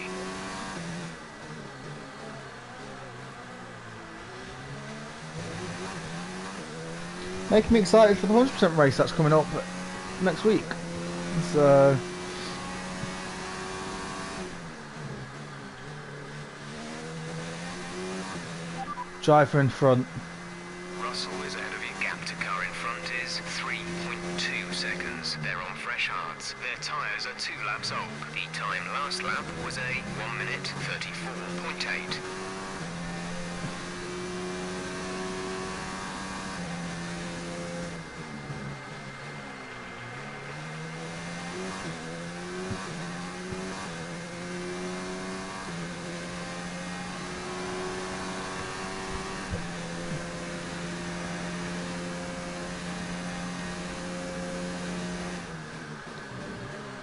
Making me excited for the 100% race that's coming up next week. So driver in front. Russell is ahead of you. Gap to car in front is 3.2 seconds. They're on fresh hards. Their tyres are 2 laps old. The time last lap was a 1 minute 34.8.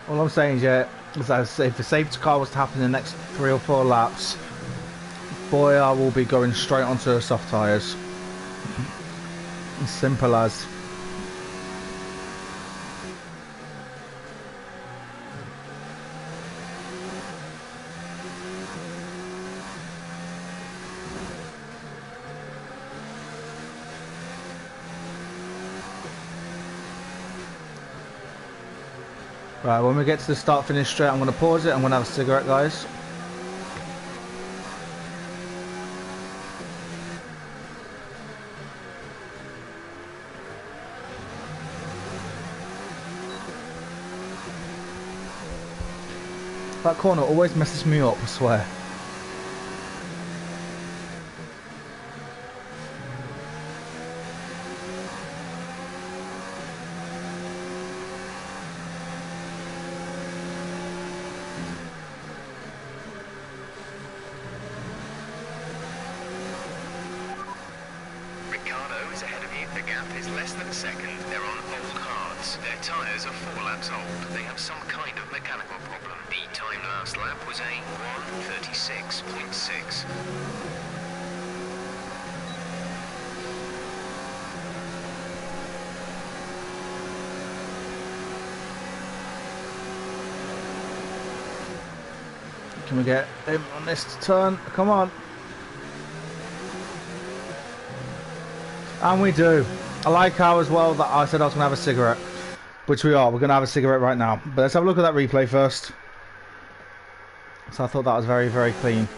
All I'm saying is, yeah, is that if the safety car was to happen in the next 3 or 4 laps, boy, I will be going straight onto the soft tyres. As simple as. Right, when we get to the start-finish straight, I'm going to pause it. I'm going to have a cigarette, guys. That corner always messes me up, I swear. Ricardo is ahead of you. The gap is less than a second. They're on old hards. Their tyres are 4 laps old. They have some kind of mechanical problem. The time last lap was a 1:36.6. Can we get him on this turn? Come on. And we do. I like how as well that I said I was going to have a cigarette. Which we are. We're going to have a cigarette right now. But let's have a look at that replay first. So I thought that was very, very clean.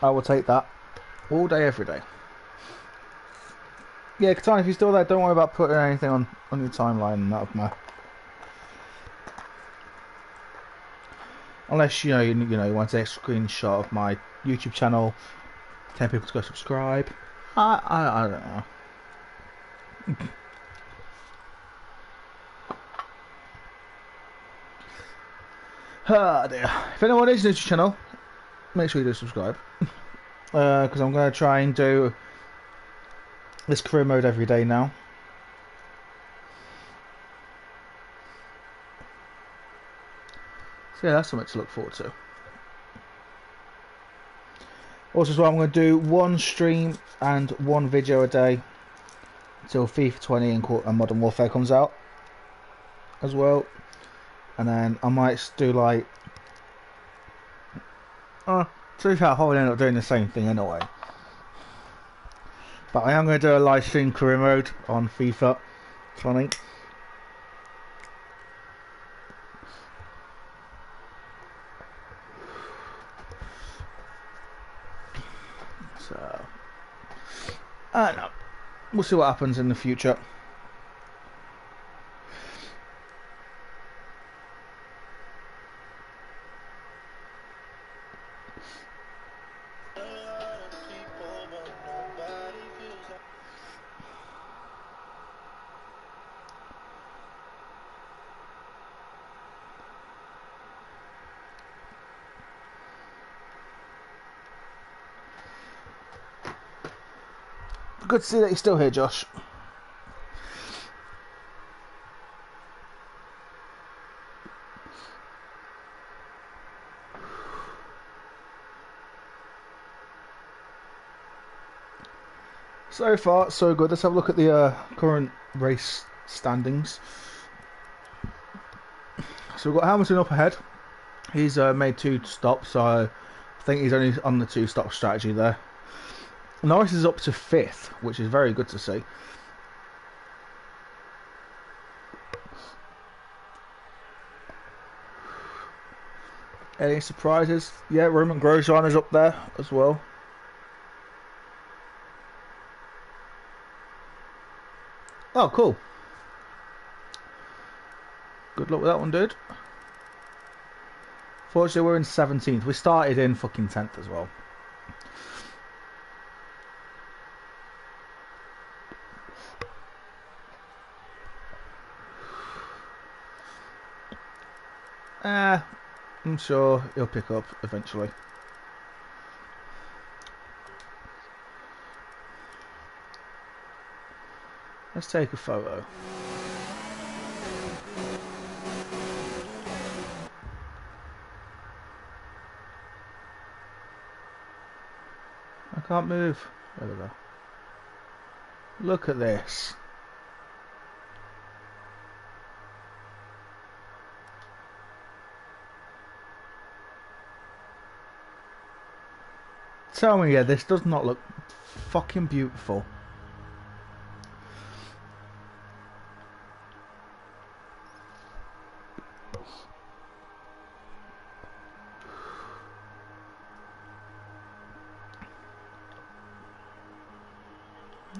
I will take that all day, every day. Yeah, Katana, if you're still there, don't worry about putting anything on your timeline and that of my. Unless you want to take a screenshot of my YouTube channel, 10 people to go subscribe. I don't know. Ah dear. If anyone is new to the channel, make sure you do subscribe. Because I'm going to try and do this career mode every day now. So yeah, that's something to look forward to. Also, as well, I'm going to do one stream and one video a day until FIFA 20 and Modern Warfare comes out as well. And then I might do like... to be fair, I'll probably end up doing the same thing anyway. But I am going to do a live stream career mode on FIFA 20. So, I don't know. We'll see what happens in the future. Good to see that you're still here, Josh. So far, so good. Let's have a look at the current race standings. So we've got Hamilton up ahead. He's made 2 stops, so I think he's only on the 2-stop strategy there. Norris is up to 5th, which is very good to see. Any surprises? Yeah, Roman Grosjean is up there as well. Oh, cool. Good luck with that one, dude. Fortunately, we're in 17th. We started in fucking 10th as well. I'm sure he'll pick up eventually. Let's take a photo. I can't move. There we go. Look at this. Tell me, yeah, this does not look fucking beautiful.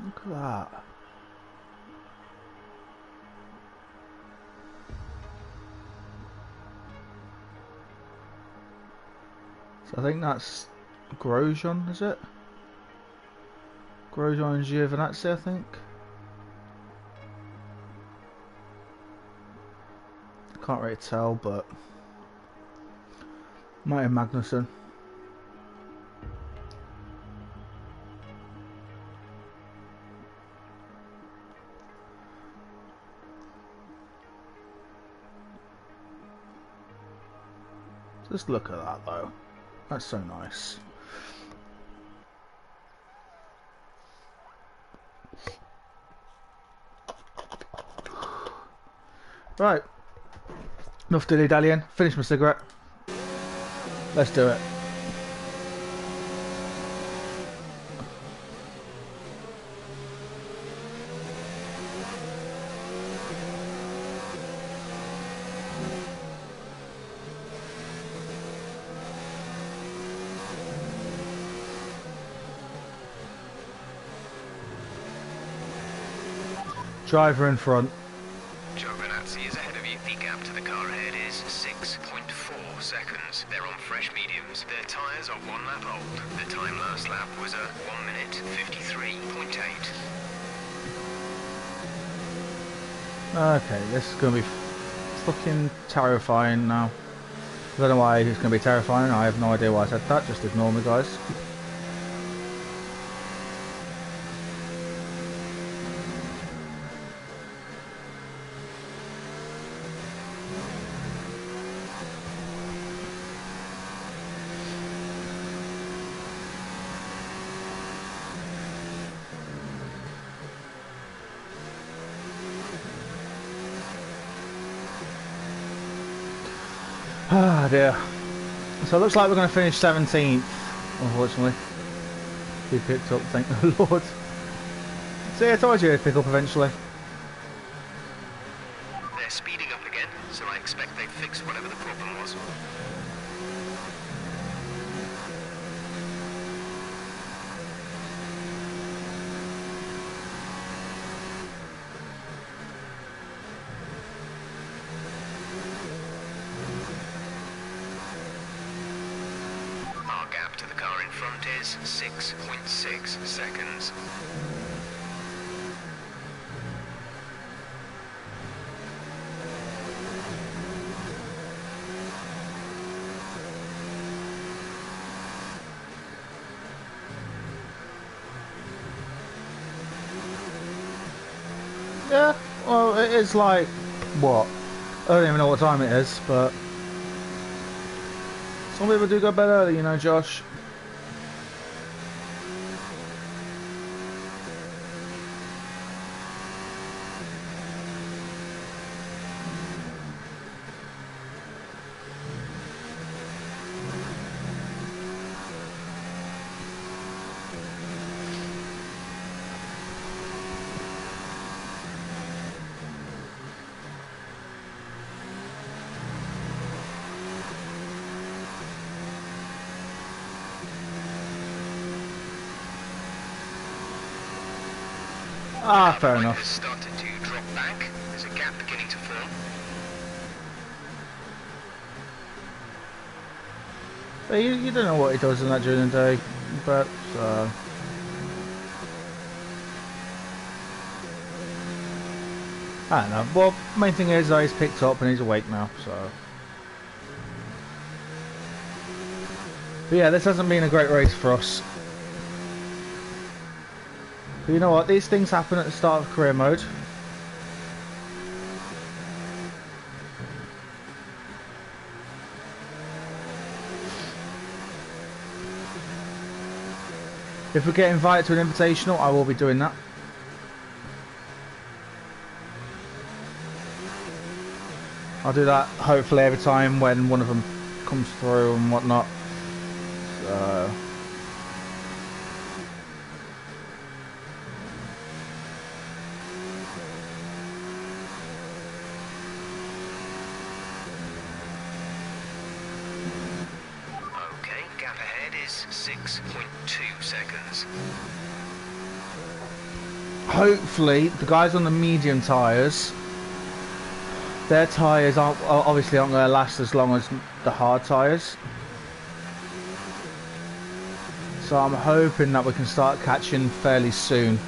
Look at that. So I think that's Grosjean, is it? Grosjean and Giovinazzi, I think. Can't really tell, but might have Magnussen. Just look at that though. That's so nice. Right. Enough dilly-dallying. Finish my cigarette. Let's do it. Driver in front. Giovinazzi is ahead of you. The gap to the car ahead is 6.4 seconds. tyres are 1 lap old. The time last lap was a 1 minute 53.8. Okay, this is going to be fucking terrifying now. I don't know why it's going to be terrifying. I have no idea why I said that. Just ignore me, guys. Ah dear. So it looks like we're going to finish 17th, unfortunately. He picked up, thank the Lord. See, I told you he'd pick up eventually. They're speeding up again, so I expect they've fixed whatever the problem was. Our gap to the car in front is 6.6 seconds. Yeah, well, it is like, what? I don't even know what time it is, but some people do go to bed early, you know, Josh. Ah, fair Has enough. started to drop back. There's a gap beginning to form. But you don't know what he does in that during the day, but I don't know. Well, main thing is that he's picked up and he's awake now, so. But yeah, this hasn't been a great race for us. But you know what? These things happen at the start of career mode. If we get invited to an invitational, I will be doing that. I'll do that hopefully every time when one of them comes through and whatnot. So. Okay, gap ahead is 6.2 seconds. Hopefully, the guys on the medium tyres, their tyres obviously aren't going to last as long as the hard tyres. So I'm hoping that we can start catching fairly soon.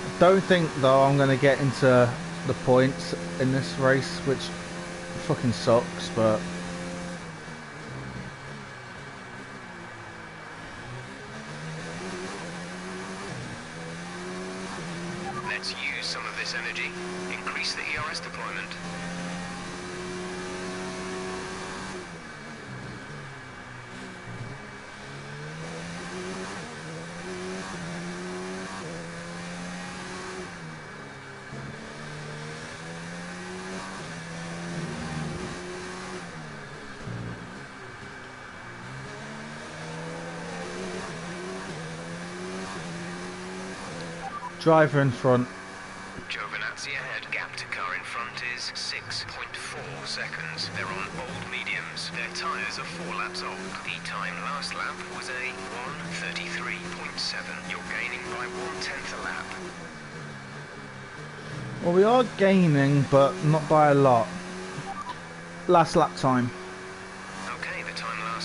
I don't think though I'm going to get into the points in this race, which fucking sucks, but Let's use some of this energy. Increase the ERS deployment. driver in front. Giovinazzi ahead. Gap to car in front is 6.4 seconds. They're on old mediums. Their tyres are 4 laps old. The time last lap was a 1:33.7. You're gaining by 1/10 a lap. Well, we are gaining, but not by a lot. Last lap time. Okay, the time last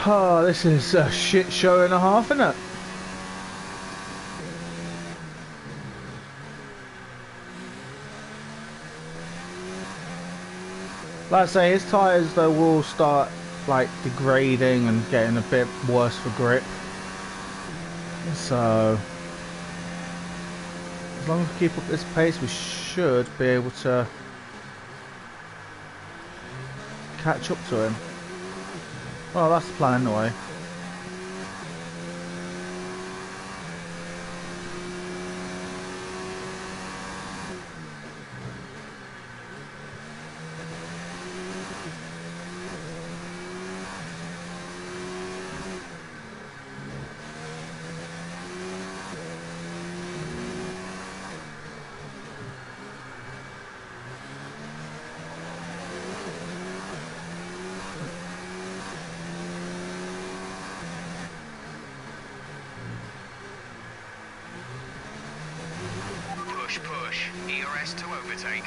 Oh, this is a shit show and a half, isn't it? Like I say, his tyres though will start like degrading and getting a bit worse for grip. So as long as we keep up this pace, we should be able to catch up to him. Well, that's the plan anyway. Push. ERS to overtake.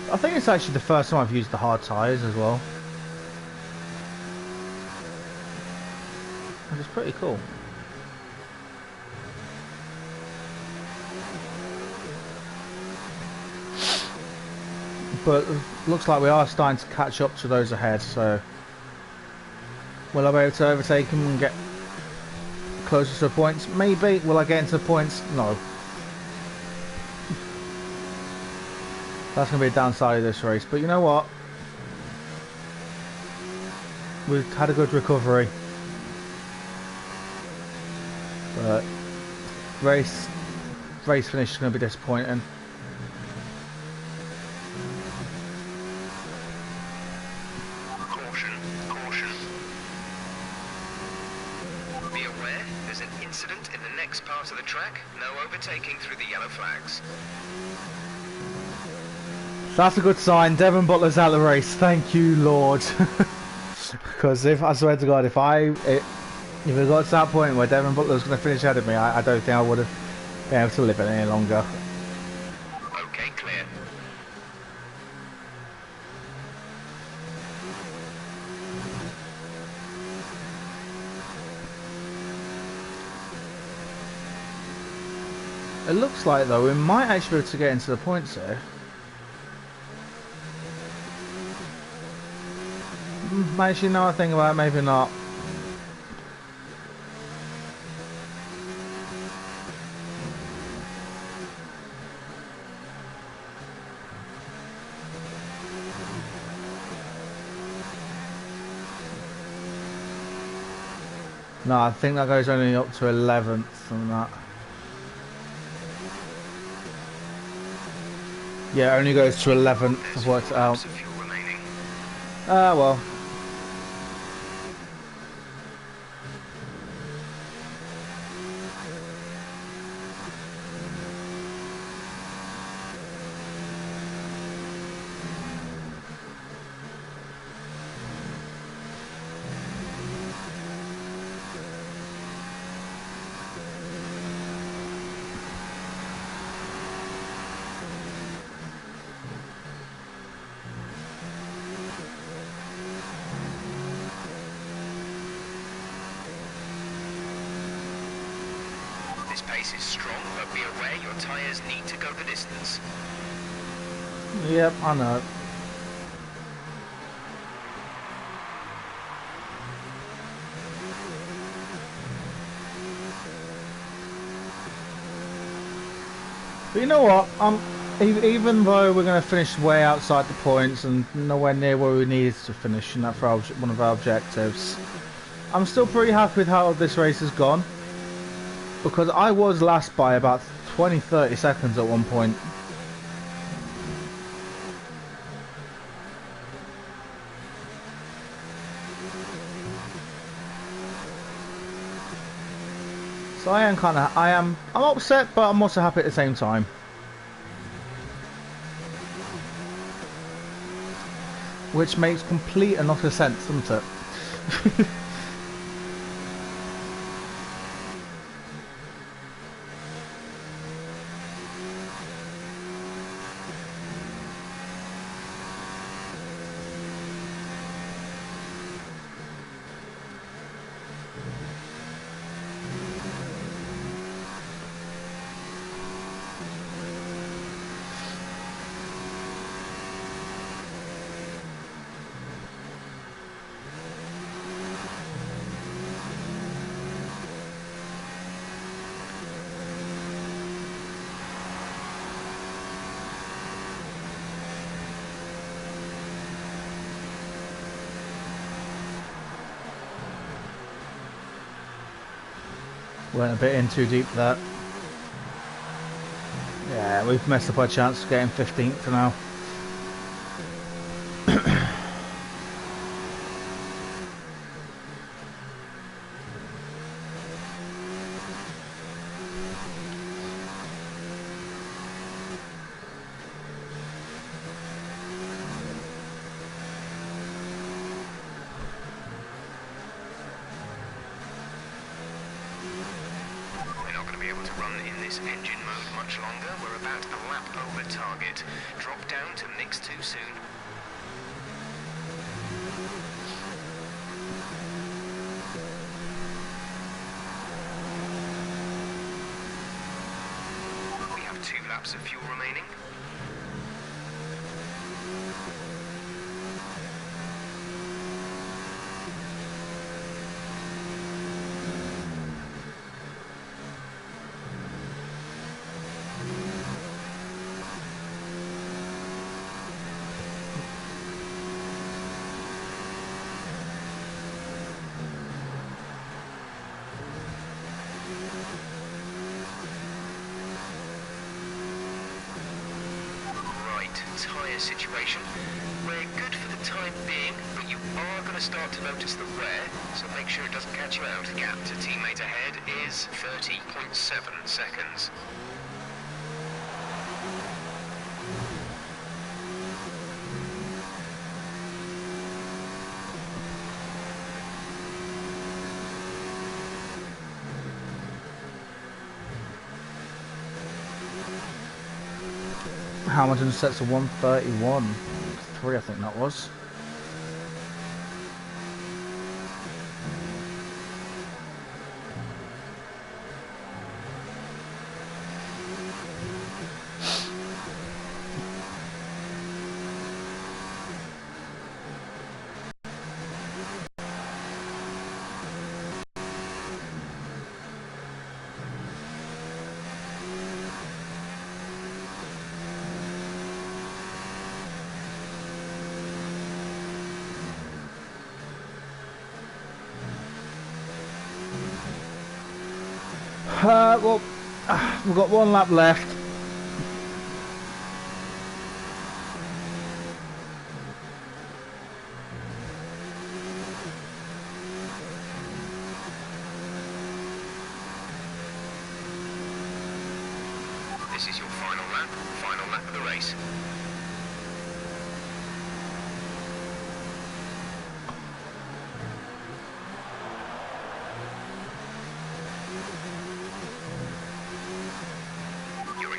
I think it's actually the first time I've used the hard tyres as well. Which is pretty cool. But it looks like we are starting to catch up to those ahead, so will I be able to overtake them and get closer to the points? Maybe. Will I get into the points? No. That's going to be a downside of this race, but you know what? We've had a good recovery. But race finish is going to be disappointing. Caution. Be aware, there's an incident in the next part of the track. No overtaking through the yellow flags. That's a good sign. Devon Butler's out of the race. Thank you, Lord. Because if I swear to God, if it got to that point where Devon Butler was going to finish ahead of me, I don't think I would have been able to live it any longer. Okay, clear. It looks like though we might actually be able to get into the points here. Actually, now I think about it, maybe not. No, I think that goes only up to 11th from that. Yeah, it only goes to 11th. I've worked it out. Well. This pace is strong, but be aware your tyres need to go the distance. seconds. Yep, I know. But you know what? Even though we're going to finish way outside the points and nowhere near where we needed to finish, and that's one of our objectives, I'm still pretty happy with how this race has gone. Because I was last by about 20-30 seconds at one point. So I'm upset, but I'm also happy at the same time. Which makes complete and utter sense, doesn't it? Went a bit in too deep there. Yeah, we've messed up our chance of getting 15th now. Engine mode much longer. We're about a lap over target. Drop down to mix too soon. We have 2 laps of fuel remaining. Tyre situation. We're good for the time being, but you are going to start to notice the wear, so make sure it doesn't catch you out. Gap to teammate ahead is 30.7 seconds. Hamilton sets a 1:31.3, I think that was. Well, we've got 1 lap left. This is your final lap of the race.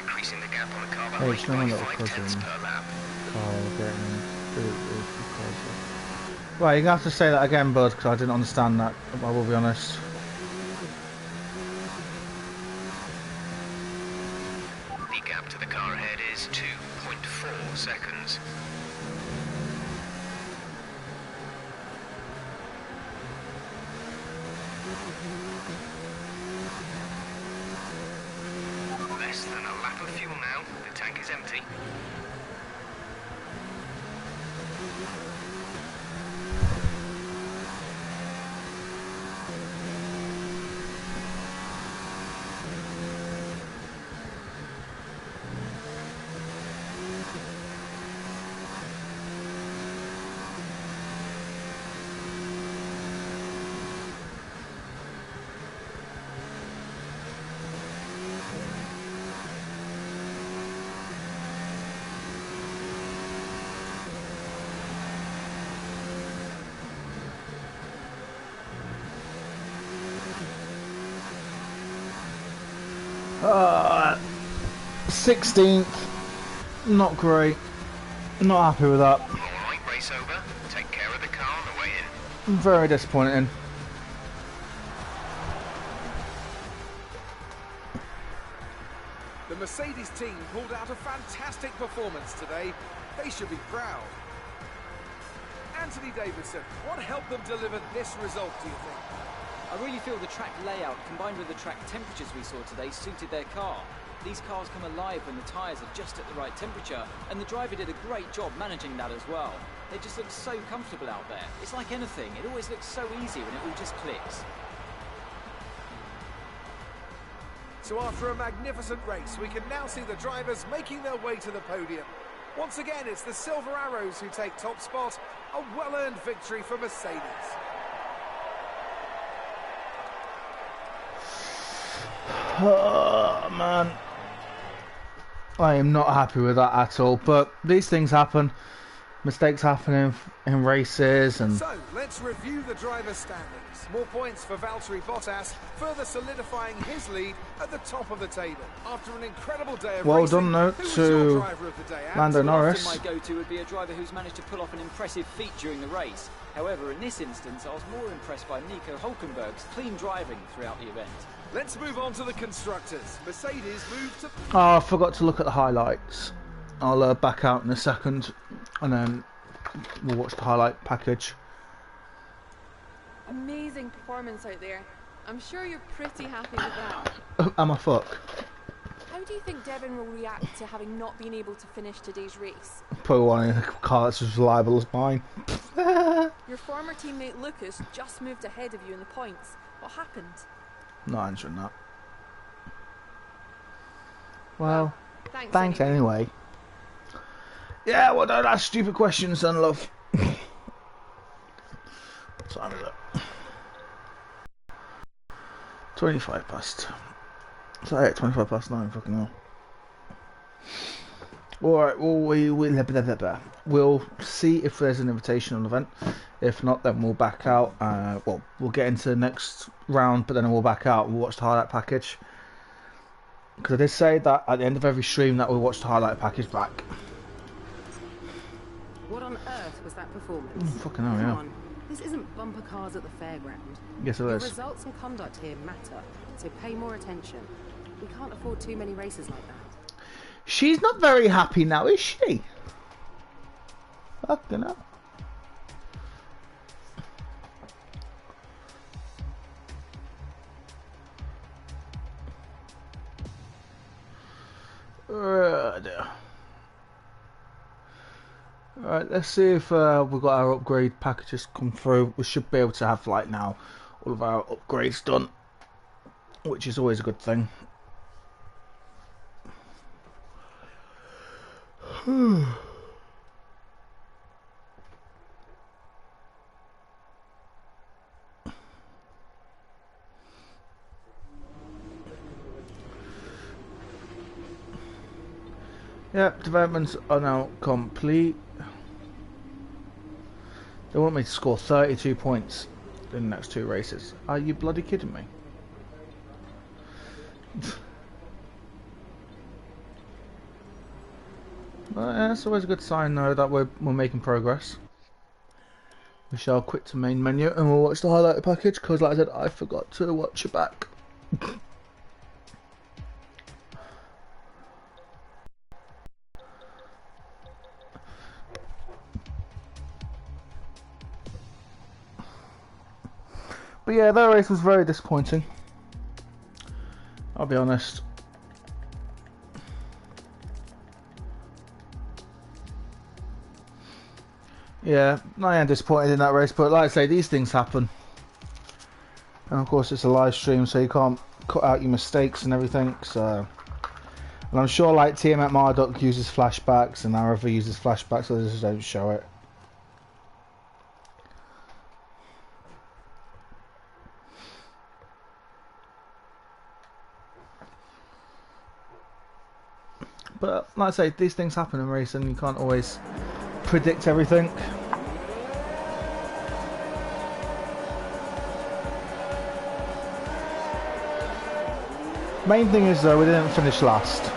Increasing the gap on the car by 5/10 per lap. Right, you're going to have to say that again, bud, because I didn't understand that, I will be honest. The Any gap to the car ahead is 2.4 seconds. Less than a lap of fuel now. The tank is empty. Uh, 16th, not great, not happy with that. Alright, race over. Take care of the car on the way in. Very disappointing. The Mercedes team pulled out a fantastic performance today. They should be proud. Anthony Davidson, what helped them deliver this result, do you think? I really feel the track layout combined with the track temperatures we saw today suited their car. These cars come alive when the tyres are just at the right temperature, and the driver did a great job managing that as well. They just look so comfortable out there. It's like anything, it always looks so easy when it all just clicks. So after a magnificent race, we can now see the drivers making their way to the podium. Once again, it's the Silver Arrows who take top spot, a well-earned victory for Mercedes. Oh, man, I am not happy with that at all, but these things happen. Mistakes happen in races, and So, let's review the driver's standings. More points for Valtteri Bottas, further solidifying his lead at the top of the table. After an incredible day of well racing, done note who was to your driver of the day, Ant? Lando Norris. Often my go-to would be a driver who's managed to pull off an impressive feat during the race. However, in this instance, I was more impressed by Nico Hülkenberg's clean driving throughout the event. Let's move on to the constructors. Mercedes moved to... Oh, I forgot to look at the highlights. I'll back out in a second, and then we'll watch the highlight package. Amazing performance out there. I'm sure you're pretty happy with that. Am I fuck? How do you think Devon will react to having not been able to finish today's race? Put one in a car that's as reliable as mine. Your former teammate Lucas just moved ahead of you in the points. What happened? Not answering that. Well, thanks anyway. Yeah, well, don't ask stupid questions, son, love. What time is it? 25 past. Sorry, 25 past 9, fucking hell. Alright, well, we'll see if there's an invitational event. If not, then we'll back out. Well, we'll get into the next round, but then we'll back out and we'll watch the highlight package. Because I did say that at the end of every stream that we'll watch the highlight package back. What on earth was that performance? Fucking hell, Come yeah. on. This isn't bumper cars at the fairground. Yes, it Your is. results and conduct here matter, so pay more attention. We can't afford too many races like that. She's not very happy now, is she? Fucking hell. Alright, let's see if we've got our upgrade packages come through. We should be able to have, like, now all of our upgrades done, which is always a good thing. Yep, developments are now complete. They want me to score 32 points in the next 2 races. Are you bloody kidding me? Well, yeah, that's always a good sign though that we're making progress. We shall quit to main menu and we'll watch the highlighter package because, like I said, I forgot to watch it back. But yeah, that race was very disappointing. I'll be honest. Yeah, I am disappointed in that race, but like I say, these things happen. And of course it's a live stream, so you can't cut out your mistakes and everything, so... And I'm sure like TM at Marduk uses flashbacks and Arava uses flashbacks, so they just don't show it. But like I say, these things happen in racing, you can't always predict everything. Main thing is though, we didn't finish last.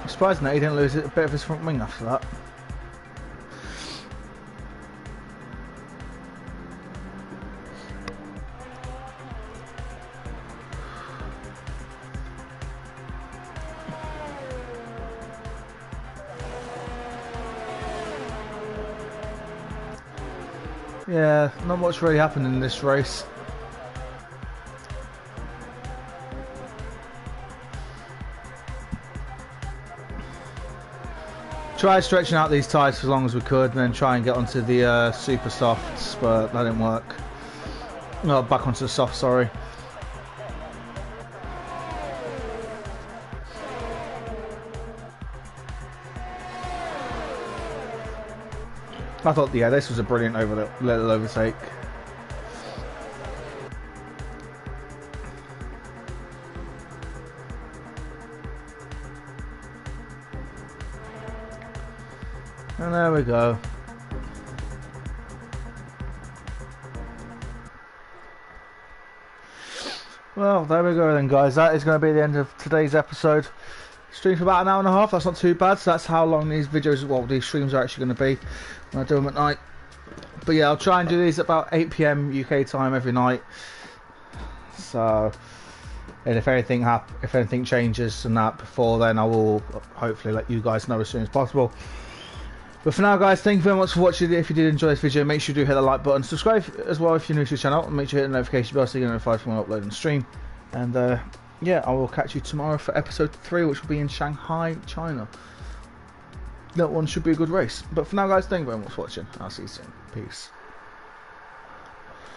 Surprising that he didn't lose a bit of his front wing after that. Yeah, not much really happened in this race. Tried stretching out these tyres for as long as we could and then try and get onto the super softs, but that didn't work. No, back onto the soft, sorry. I thought, yeah, this was a brilliant little overtake. And there we go. Well, there we go then, guys. That is going to be the end of today's episode. Stream for about an hour and a half. That's not too bad. So that's how long these videos, well, these streams are actually going to be when I do them at night. But yeah, I'll try and do these at about 8 PM UK time every night. So, and if anything changes and that before then, I will hopefully let you guys know as soon as possible. But for now, guys, thank you very much for watching. If you did enjoy this video, make sure you do hit the like button, subscribe as well if you're new to the channel, and make sure you hit the notification bell so you get notified when I upload and stream. And yeah, I will catch you tomorrow for episode 3, which will be in Shanghai, China. That one should be a good race. But for now, guys, thank you very much for watching. I'll see you soon. Peace.